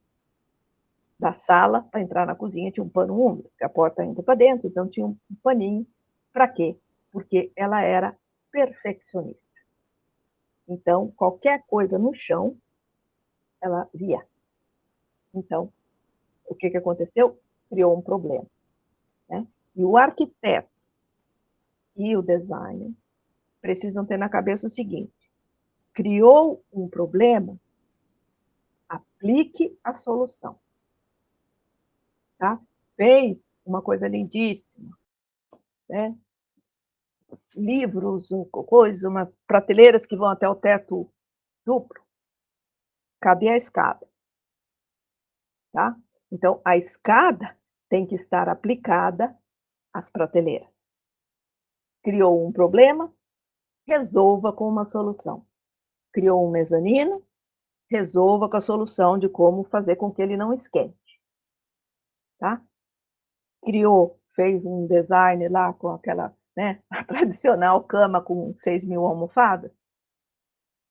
Da sala para entrar na cozinha tinha um pano úmido, porque a porta entra para dentro, então tinha um paninho. Para quê? Porque ela era perfeccionista. Então, qualquer coisa no chão, ela via. Então, o que aconteceu? Criou um problema, né? E o arquiteto e o designer precisam ter na cabeça o seguinte: criou um problema, aplique a solução, tá? Fez uma coisa lindíssima, né? Livros, prateleiras que vão até o teto duplo. Cadê a escada? Tá? Então, a escada tem que estar aplicada às prateleiras. Criou um problema, resolva com uma solução. Criou um mezanino, resolva com a solução de como fazer com que ele não esquente. Tá? Fez um design lá com aquela né? A tradicional cama com 6.000 almofadas.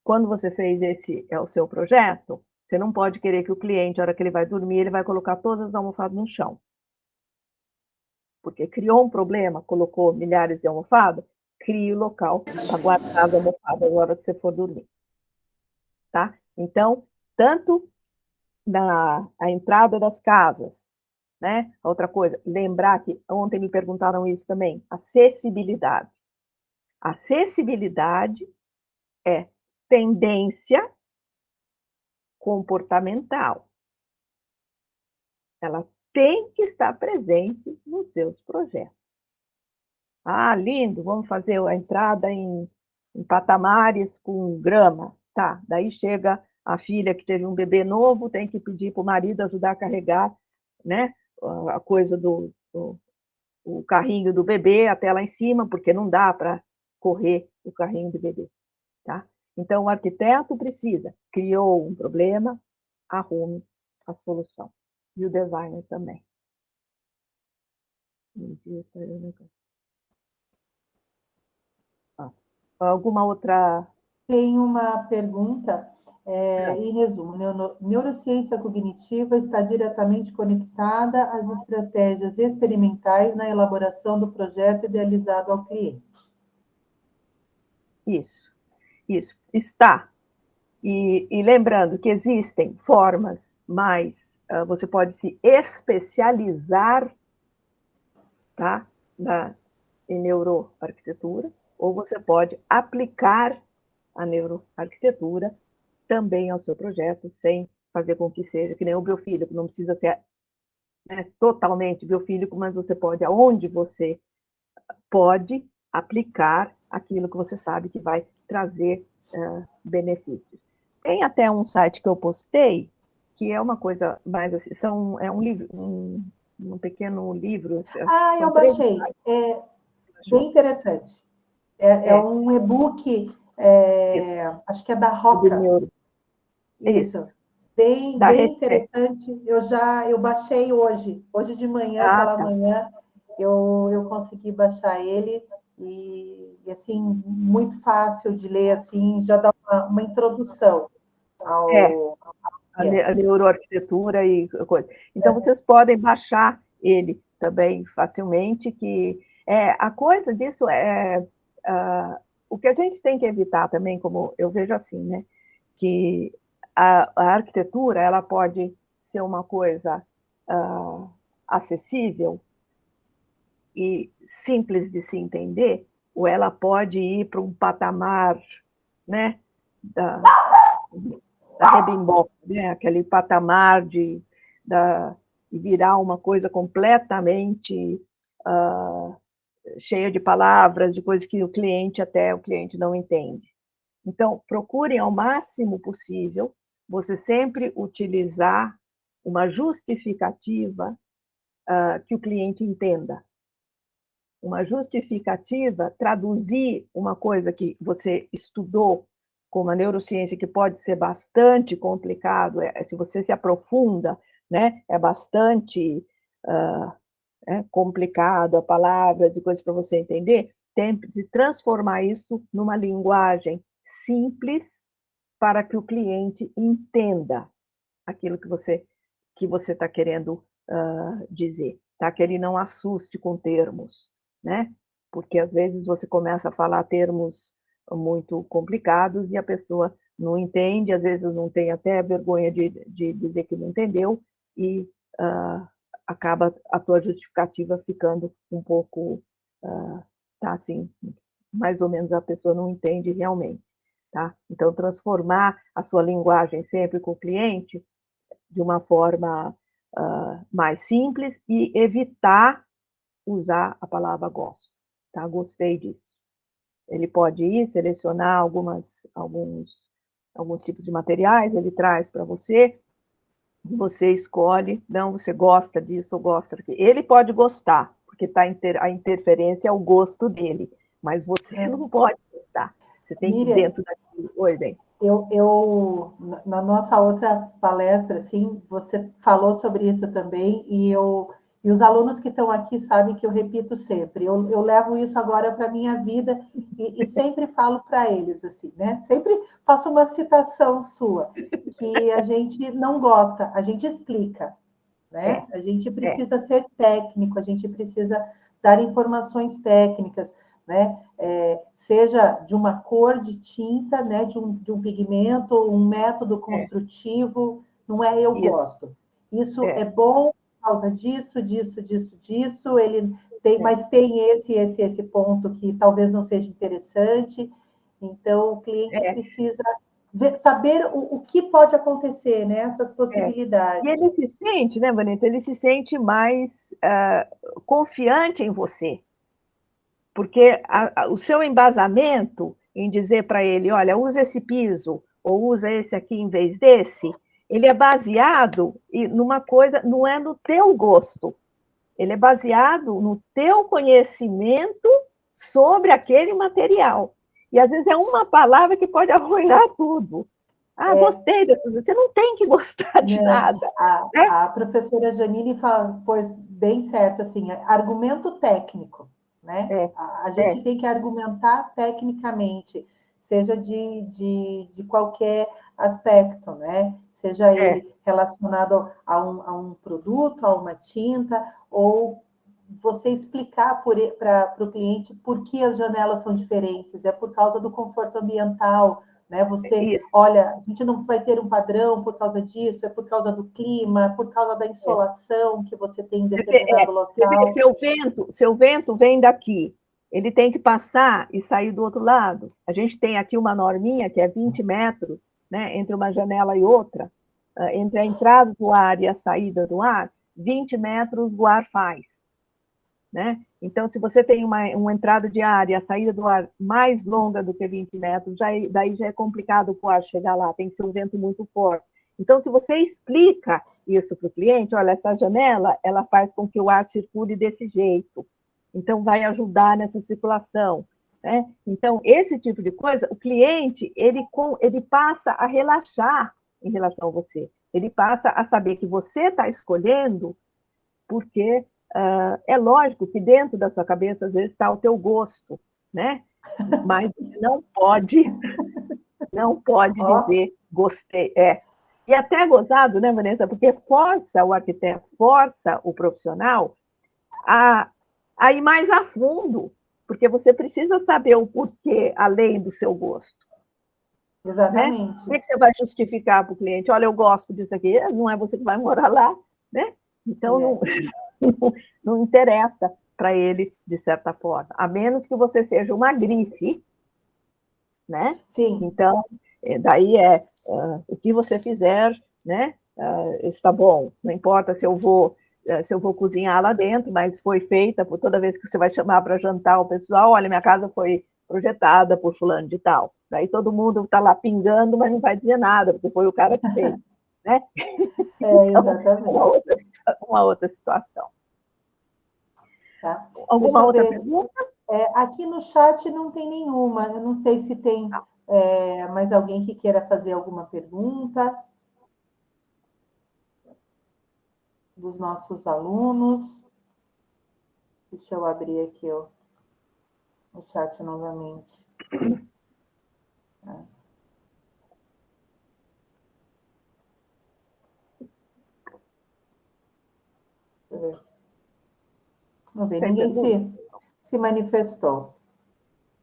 Quando você fez esse é o seu projeto, você não pode querer que o cliente, a hora que ele vai dormir, ele vai colocar todas as almofadas no chão. Porque criou um problema, colocou milhares de almofadas, crie o local para guardar as almofadas na hora que você for dormir. Tá? Então, tanto a entrada das casas, né? Outra coisa, lembrar que ontem me perguntaram isso também, acessibilidade. Acessibilidade é tendência comportamental. Ela tem que estar presente nos seus projetos. Ah, lindo, vamos fazer a entrada em patamares com grama. Tá, daí chega a filha que teve um bebê novo, tem que pedir para o marido ajudar a carregar, né, a coisa o carrinho do bebê até lá em cima, porque não dá para correr o carrinho do bebê. Tá? Então, o arquiteto precisa, criou um problema, arrume a solução. E o designer também. Alguma outra... Tem uma pergunta, em resumo, neurociência cognitiva está diretamente conectada às estratégias experimentais na elaboração do projeto idealizado ao cliente. Isso, está. E lembrando que existem formas mais... você pode se especializar, tá, em neuroarquitetura, ou você pode aplicar a neuroarquitetura também ao seu projeto, sem fazer com que seja que nem o biofílico, não precisa ser, né, totalmente biofílico, mas você pode, aonde você pode aplicar aquilo que você sabe que vai trazer benefícios. Tem até um site que eu postei, que é uma coisa mais assim, é um livro, um pequeno livro. Eu baixei. É bem interessante. É um e-book, acho que é da Roca. Isso. Bem interessante. Eu baixei hoje de manhã, pela manhã, eu consegui baixar ele, e assim, muito fácil de ler, assim, já dá uma introdução a neuroarquitetura e coisa. Então, vocês podem baixar ele também facilmente, que a coisa disso o que a gente tem que evitar também, como eu vejo assim, né, que a arquitetura, ela pode ser uma coisa acessível e simples de se entender, ou ela pode ir para um patamar, né, da rebimboca, né, aquele patamar de virar uma coisa completamente cheia de palavras, de coisas que o cliente não entende. Então, procurem ao máximo possível você sempre utilizar uma justificativa que o cliente entenda. Uma justificativa, traduzir uma coisa que você estudou, como a neurociência, que pode ser bastante complicado, se você se aprofunda, né, é bastante complicado, palavras e coisas para você entender, tem de transformar isso numa linguagem simples para que o cliente entenda aquilo que você está querendo dizer, tá? Que ele não assuste com termos, né? Porque às vezes você começa a falar termos muito complicados e a pessoa não entende, às vezes não tem até vergonha de dizer que não entendeu e acaba a tua justificativa ficando um pouco, tá assim, mais ou menos a pessoa não entende realmente, tá? Então, transformar a sua linguagem sempre com o cliente de uma forma mais simples e evitar usar a palavra gosto, tá? Gostei disso. Ele pode ir selecionar alguns tipos de materiais, ele traz para você, você escolhe, não, você gosta disso ou gosta daquilo. Ele pode gostar, porque a interferência é o gosto dele, mas você não pode gostar. Você tem que ir dentro daquilo. Oi, bem. Na nossa outra palestra, assim, você falou sobre isso também, e eu E os alunos que estão aqui sabem que eu repito sempre, eu levo isso agora para a minha vida e sempre falo para eles, assim, né? Sempre faço uma citação sua, que a gente não gosta, a gente explica, né? A gente precisa ser técnico, a gente precisa dar informações técnicas, né? Seja de uma cor de tinta, né? De um pigmento, um método construtivo, não é eu gosto. Isso é bom por causa disso, disso, ele tem, mas tem esse ponto que talvez não seja interessante. Então, o cliente precisa saber o que pode acontecer, né? Essas possibilidades. E ele se sente, né, Vanessa? Ele se sente mais confiante em você, porque o seu embasamento em dizer para ele, olha, usa esse piso ou usa esse aqui em vez desse, ele é baseado numa coisa, não é no teu gosto, ele é baseado no teu conhecimento sobre aquele material. E às vezes é uma palavra que pode arruinar tudo. Ah, gostei dessas. Você não tem que gostar de nada. A professora Janine fala, pois bem certo, assim, argumento técnico, né? A gente tem que argumentar tecnicamente, seja de qualquer aspecto, né? Seja ele relacionado a um produto, a uma tinta, ou você explicar para o cliente por que as janelas são diferentes, é por causa do conforto ambiental, né? Olha, a gente não vai ter um padrão por causa disso, é por causa do clima, por causa da insolação que você tem em determinado local. Você vê, seu vento vem daqui, ele tem que passar e sair do outro lado. A gente tem aqui uma norminha que é 20 metros, né, entre uma janela e outra, entre a entrada do ar e a saída do ar, 20 metros o ar faz. Né? Então, se você tem uma entrada de ar e a saída do ar mais longa do que 20 metros, daí já é complicado o ar chegar lá, tem que ser um vento muito forte. Então, se você explica isso para o cliente, olha, essa janela, ela faz com que o ar circule desse jeito, então vai ajudar nessa circulação. Né? Então, esse tipo de coisa, o cliente, ele passa a relaxar em relação a você, ele passa a saber que você está escolhendo porque é lógico que dentro da sua cabeça, às vezes, está o teu gosto, né? Mas você não pode dizer gostei. E até gozado, né, Vanessa? Porque força o arquiteto, força o profissional a ir mais a fundo, porque você precisa saber o porquê, além do seu gosto. Exatamente. Né? Como é que você vai justificar para o cliente? Olha, eu gosto disso aqui. Não é você que vai morar lá, né? Então, não interessa para ele, de certa forma, a menos que você seja uma grife, né? Sim. Então, daí o que você fizer, né? Está bom, não importa se eu vou cozinhar lá dentro, mas foi feita por toda vez que você vai chamar para jantar o pessoal, olha, minha casa foi projetada por fulano de tal. Daí todo mundo está lá pingando, mas não vai dizer nada, porque foi o cara que fez. Né? Então, exatamente. Uma outra situação. Tá. Alguma outra pergunta? Aqui no chat não tem nenhuma. Eu não sei se tem mais alguém que queira fazer alguma pergunta dos nossos alunos. Deixa eu abrir aqui o chat novamente. Vamos ver, ninguém se manifestou.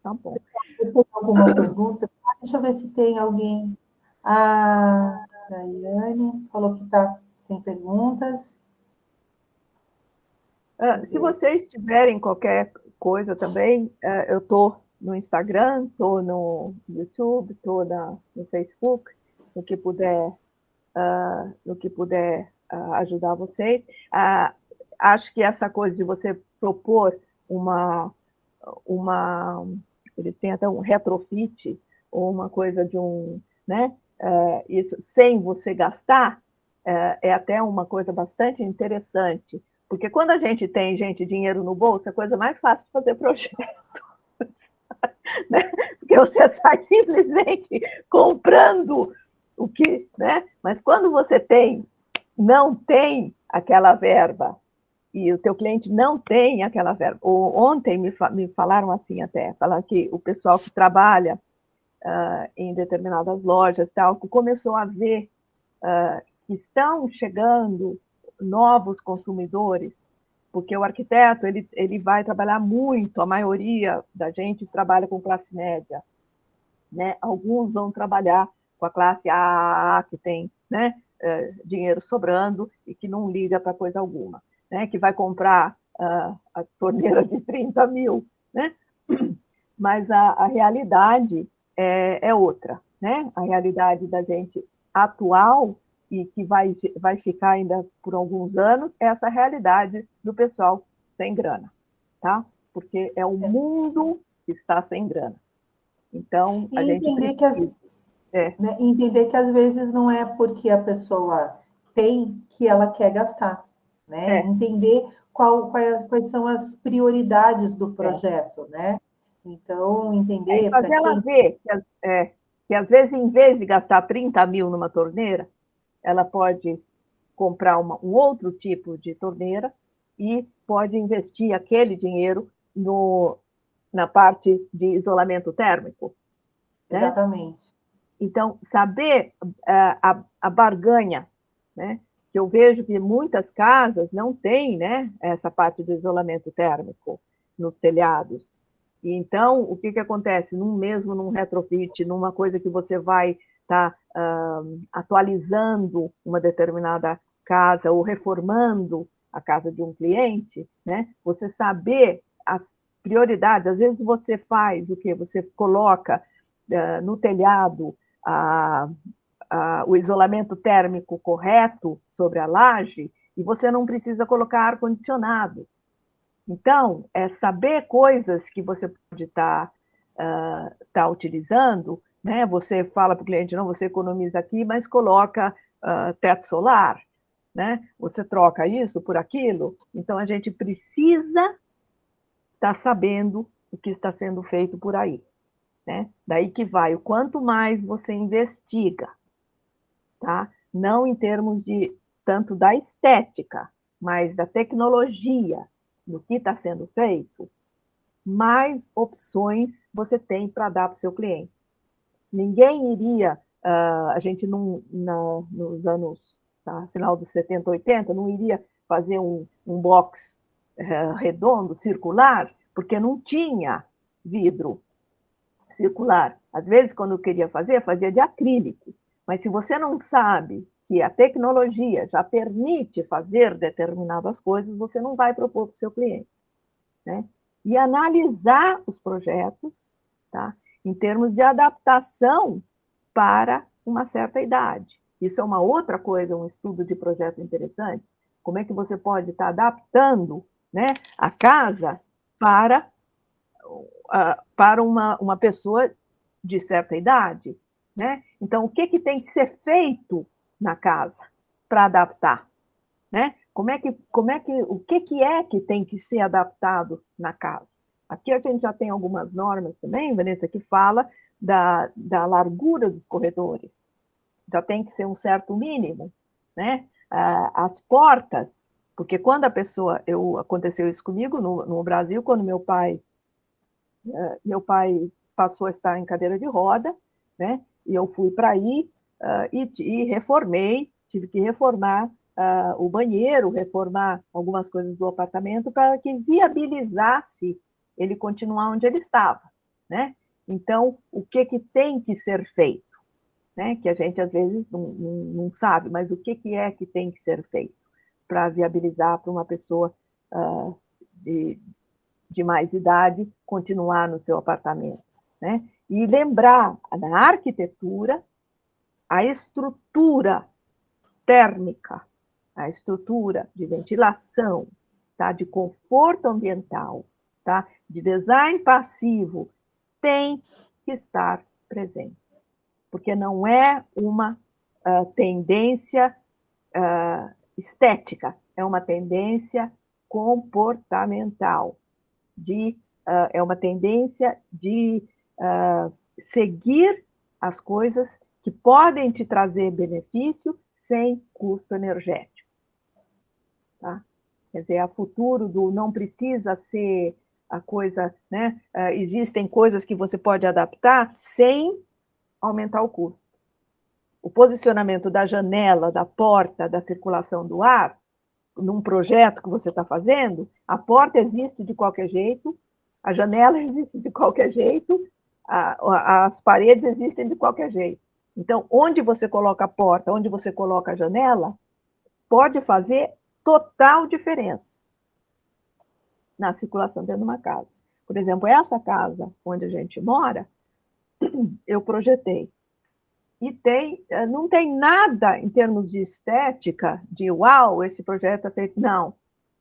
Tá bom. Se tem alguma pergunta, deixa eu ver se tem alguém. A Daiane falou que está sem perguntas. Se vocês tiverem qualquer coisa também, eu estou no Instagram, estou no YouTube, estou no Facebook, no que puder ajudar vocês. Acho que essa coisa de você propor eles têm até um retrofit, ou uma coisa de né? Isso sem você gastar, é até uma coisa bastante interessante, porque quando a gente tem, dinheiro no bolso, é a coisa mais fácil de fazer projeto. Né? Porque você sai simplesmente comprando o que, né? Mas quando você não tem aquela verba, e o teu cliente não tem aquela verba. Ontem me falaram assim até, falaram que o pessoal que trabalha em determinadas lojas, tal, começou a ver que estão chegando novos consumidores, porque o arquiteto ele vai trabalhar muito, a maioria da gente trabalha com classe média, né? Alguns vão trabalhar com a classe A, que tem, né, dinheiro sobrando e que não liga para coisa alguma, né? Que vai comprar a torneira de 30 mil, né? Mas a realidade é outra, né? A realidade da gente atual e que vai ficar ainda por alguns anos é essa realidade do pessoal sem grana, tá? Porque é o mundo que está sem grana. Então, E a gente entender precisa... né, entender que às vezes não é porque a pessoa tem que ela quer gastar, né? Entender quais são as prioridades do projeto, né? Então, entender para fazer ela quem... ver que às vezes, em vez de gastar 30 mil numa torneira, ela pode comprar um outro tipo de torneira e pode investir aquele dinheiro na parte de isolamento térmico, né? Exatamente. Então, saber a barganha, né? Que eu vejo que muitas casas não têm, né, essa parte do isolamento térmico nos telhados. E então, o que acontece? Num retrofit, numa coisa que você vai estar atualizando uma determinada casa ou reformando a casa de um cliente, né? Você saber as prioridades. Às vezes você faz o quê? Você coloca no telhado o isolamento térmico correto sobre a laje e você não precisa colocar ar-condicionado. Então, é saber coisas que você pode estar utilizando, né? Você fala para o cliente, não, você economiza aqui, mas coloca teto solar, né? Você troca isso por aquilo. Então, a gente precisa estar sabendo o que está sendo feito por aí, né? Daí que vai, o quanto mais você investiga, tá? Não em termos de tanto da estética, mas da tecnologia, do que está sendo feito, mais opções você tem para dar para o seu cliente. Ninguém iria, a gente nos anos, final dos 70, 80, não iria fazer um box redondo, circular, porque não tinha vidro circular. Às vezes, quando eu queria fazer, fazia de acrílico. Mas se você não sabe que a tecnologia já permite fazer determinadas coisas, você não vai propor para o seu cliente, né? E analisar os projetos, tá? Em termos de adaptação para uma certa idade. Isso é uma outra coisa, um estudo de projeto interessante. Como é que você pode estar adaptando, né, a casa para uma pessoa de certa idade, né? Então, o que tem que ser feito na casa para adaptar, né? O que é que tem que ser adaptado na casa? Aqui a gente já tem algumas normas também, Vanessa, que fala da largura dos corredores. Já tem que ser um certo mínimo, né? As portas, porque quando aconteceu isso comigo no Brasil, quando meu pai passou a estar em cadeira de roda, né? E eu fui para aí e reformei, tive que reformar o banheiro, reformar algumas coisas do apartamento para que viabilizasse ele continuar onde ele estava, né? Então, o que tem que ser feito, né? Que a gente às vezes não sabe, mas o que é que tem que ser feito para viabilizar para uma pessoa de, de mais idade continuar no seu apartamento, né? E lembrar, na arquitetura, a estrutura térmica, a estrutura de ventilação, tá? De conforto ambiental, tá? De design passivo, tem que estar presente, porque não é uma tendência estética, é uma tendência comportamental é uma tendência de seguir as coisas que podem te trazer benefício sem custo energético. Tá? Quer dizer, a futuro do não precisa ser a coisa, né? Existem coisas que você pode adaptar sem aumentar o custo. O posicionamento da janela, da porta, da circulação do ar, num projeto que você está fazendo, a porta existe de qualquer jeito, a janela existe de qualquer jeito, as paredes existem de qualquer jeito. Então, onde você coloca a porta, onde você coloca a janela, pode fazer total diferença na circulação dentro de uma casa. Por exemplo, essa casa onde a gente mora, eu projetei. E não tem nada em termos de estética, de uau, esse projeto é feito. Não.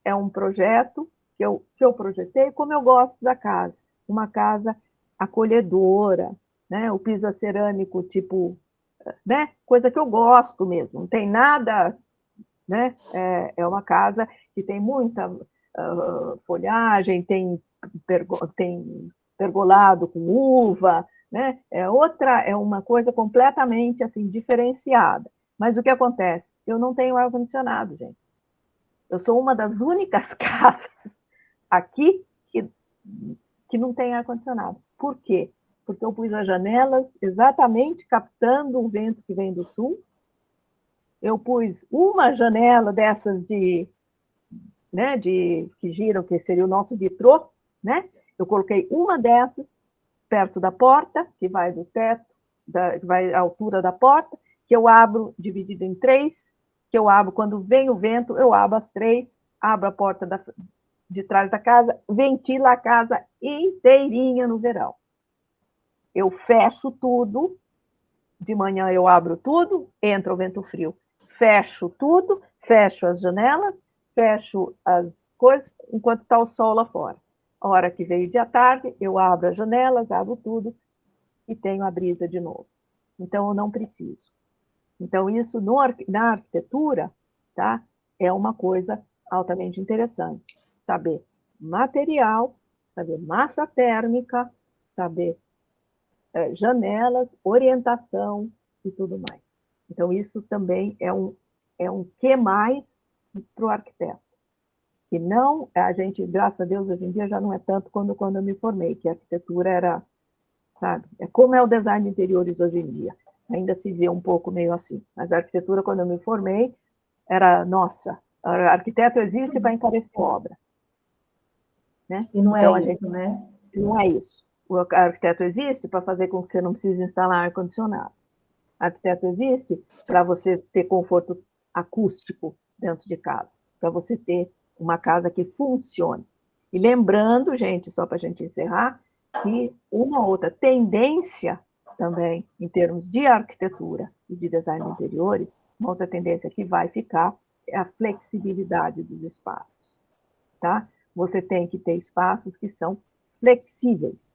É um projeto que eu projetei como eu gosto da casa. Uma casa acolhedora, né? O piso é cerâmico, tipo, né? Coisa que eu gosto mesmo. Não tem nada, né? É uma casa que tem muita folhagem, tem pergolado com uva, né? É uma coisa completamente assim diferenciada. Mas o que acontece? Eu não tenho ar-condicionado, gente. Eu sou uma das únicas casas aqui que não tem ar-condicionado. Por quê? Porque eu pus as janelas exatamente captando o vento que vem do sul. Eu pus uma janela dessas né, que giram, que seria o nosso vitrô, né? Eu coloquei uma dessas perto da porta, que vai do teto, que vai à altura da porta, que eu abro dividido em três, que eu abro quando vem o vento, eu abro as três, abro a porta de trás da casa, ventila a casa inteirinha no verão. Eu fecho tudo, de manhã eu abro tudo, entra o vento frio. Fecho tudo, fecho as janelas, fecho as coisas, enquanto está o sol lá fora. A hora que veio de à tarde, eu abro as janelas, abro tudo e tenho a brisa de novo. Então, eu não preciso. Então, isso na arquitetura, tá? É uma coisa altamente interessante. Saber material, saber massa térmica, saber janelas, orientação e tudo mais. Então, isso também é um que mais para o arquiteto. E não, a gente, graças a Deus, hoje em dia já não é tanto quando eu me formei, que a arquitetura era, sabe, como é o design de interiores hoje em dia. Ainda se vê um pouco meio assim. Mas a arquitetura, quando eu me formei, era, nossa, arquiteto existe para encarecer obra. Né? E não então, é isso, né? Não é isso. O arquiteto existe para fazer com que você não precise instalar ar-condicionado. O arquiteto existe para você ter conforto acústico dentro de casa, para você ter uma casa que funcione. E lembrando, gente, só para a gente encerrar, que uma outra tendência também, em termos de arquitetura e de design de interiores, uma outra tendência que vai ficar é a flexibilidade dos espaços. Tá? Você tem que ter espaços que são flexíveis.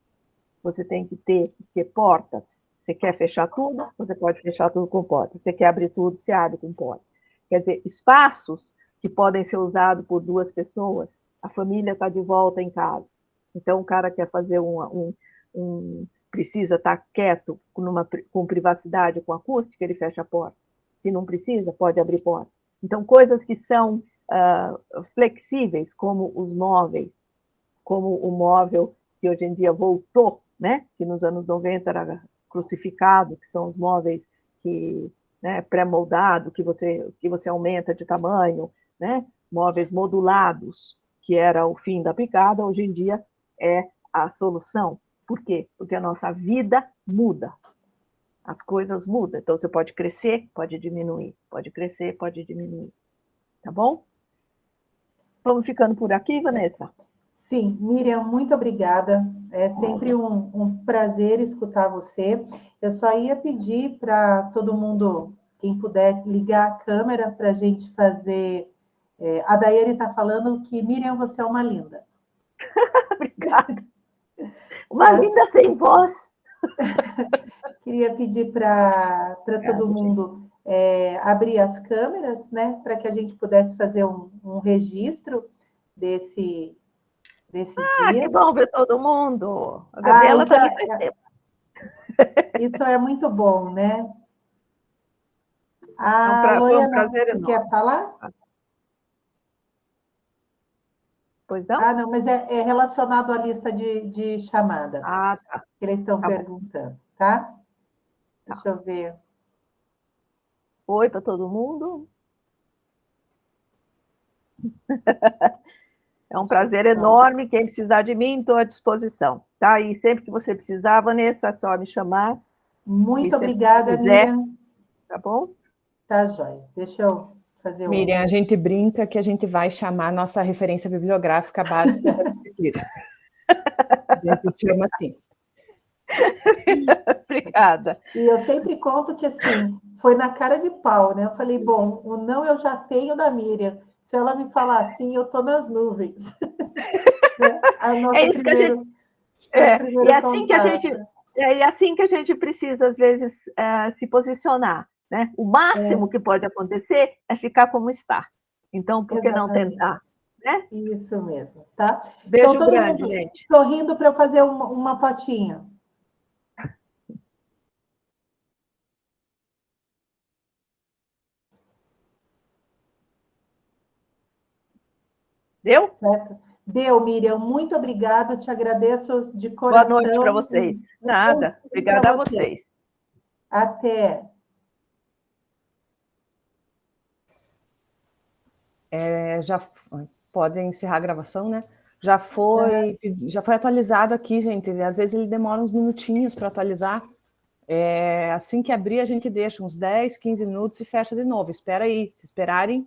Você tem que ter portas. Você quer fechar tudo, você pode fechar tudo com porta. Você quer abrir tudo, você abre com porta. Quer dizer, espaços que podem ser usados por duas pessoas, a família está de volta em casa. Então, o cara quer fazer precisa estar quieto, com privacidade, com acústica, ele fecha a porta. Se não precisa, pode abrir porta. Então, coisas que são flexíveis, como os móveis, como o móvel que hoje em dia voltou, né? Que nos anos 90 era crucificado, que são os móveis que, né, pré-moldado, que você aumenta de tamanho, né? Móveis modulados, que era o fim da picada, hoje em dia é a solução. Por quê? Porque a nossa vida muda. As coisas mudam. Então, você pode crescer, pode diminuir. Pode crescer, pode diminuir. Tá bom? Vamos ficando por aqui, Vanessa? Sim, Miriam, muito obrigada. É sempre um prazer escutar você. Eu só ia pedir para todo mundo, quem puder, ligar a câmera para a gente fazer. A Daiane está falando que, Miriam, você é uma linda. Obrigada. Uma linda sem voz. Queria pedir para todo mundo abrir as câmeras, né, para que a gente pudesse fazer um registro desse dia. Que bom ver todo mundo. A Gabriela está ali faz tempo. Isso é muito bom, né? Foi um prazer Lorena, você enorme. quer falar? Pois não? Ah, não, mas é relacionado à lista de chamada Ah, tá. que eles estão Tá bom. perguntando, tá? Tá. Deixa eu ver. Oi para todo mundo. É um prazer enorme. Quem precisar de mim, estou à disposição. Tá? E sempre que você precisar, Vanessa, é só me chamar. Muito E sempre que obrigada, quiser, Miriam. tá bom? Tá, joia. Deixa eu fazer Miriam, outra. a gente brinca que a gente vai chamar a nossa referência bibliográfica básica da disciplina. A gente chama assim. Obrigada. E eu sempre conto que, assim, foi na cara de pau, né? Eu falei, bom, o não eu já tenho da Miriam. Se ela me falar assim, eu tô nas nuvens. Né? É isso que a gente... nosso e primeiro assim que a gente... contato. E assim que a gente precisa, às vezes, se posicionar. Né? O máximo que pode acontecer é ficar como está. Então, por que não Exatamente. tentar? Né? Isso mesmo, tá? Beijo Então, todo grande, mundo gente. sorrindo para eu fazer uma fotinha. Deu? Certo? Deu, Miriam, muito obrigada, te agradeço de Boa noite para coração. vocês. Um Nada. beijo para Obrigada a você. vocês. Até. Já podem encerrar a gravação, né? Já foi atualizado aqui, gente. Às vezes ele demora uns minutinhos para atualizar. Assim que abrir, a gente deixa uns 10, 15 minutos e fecha de novo. Espera aí. Se esperarem,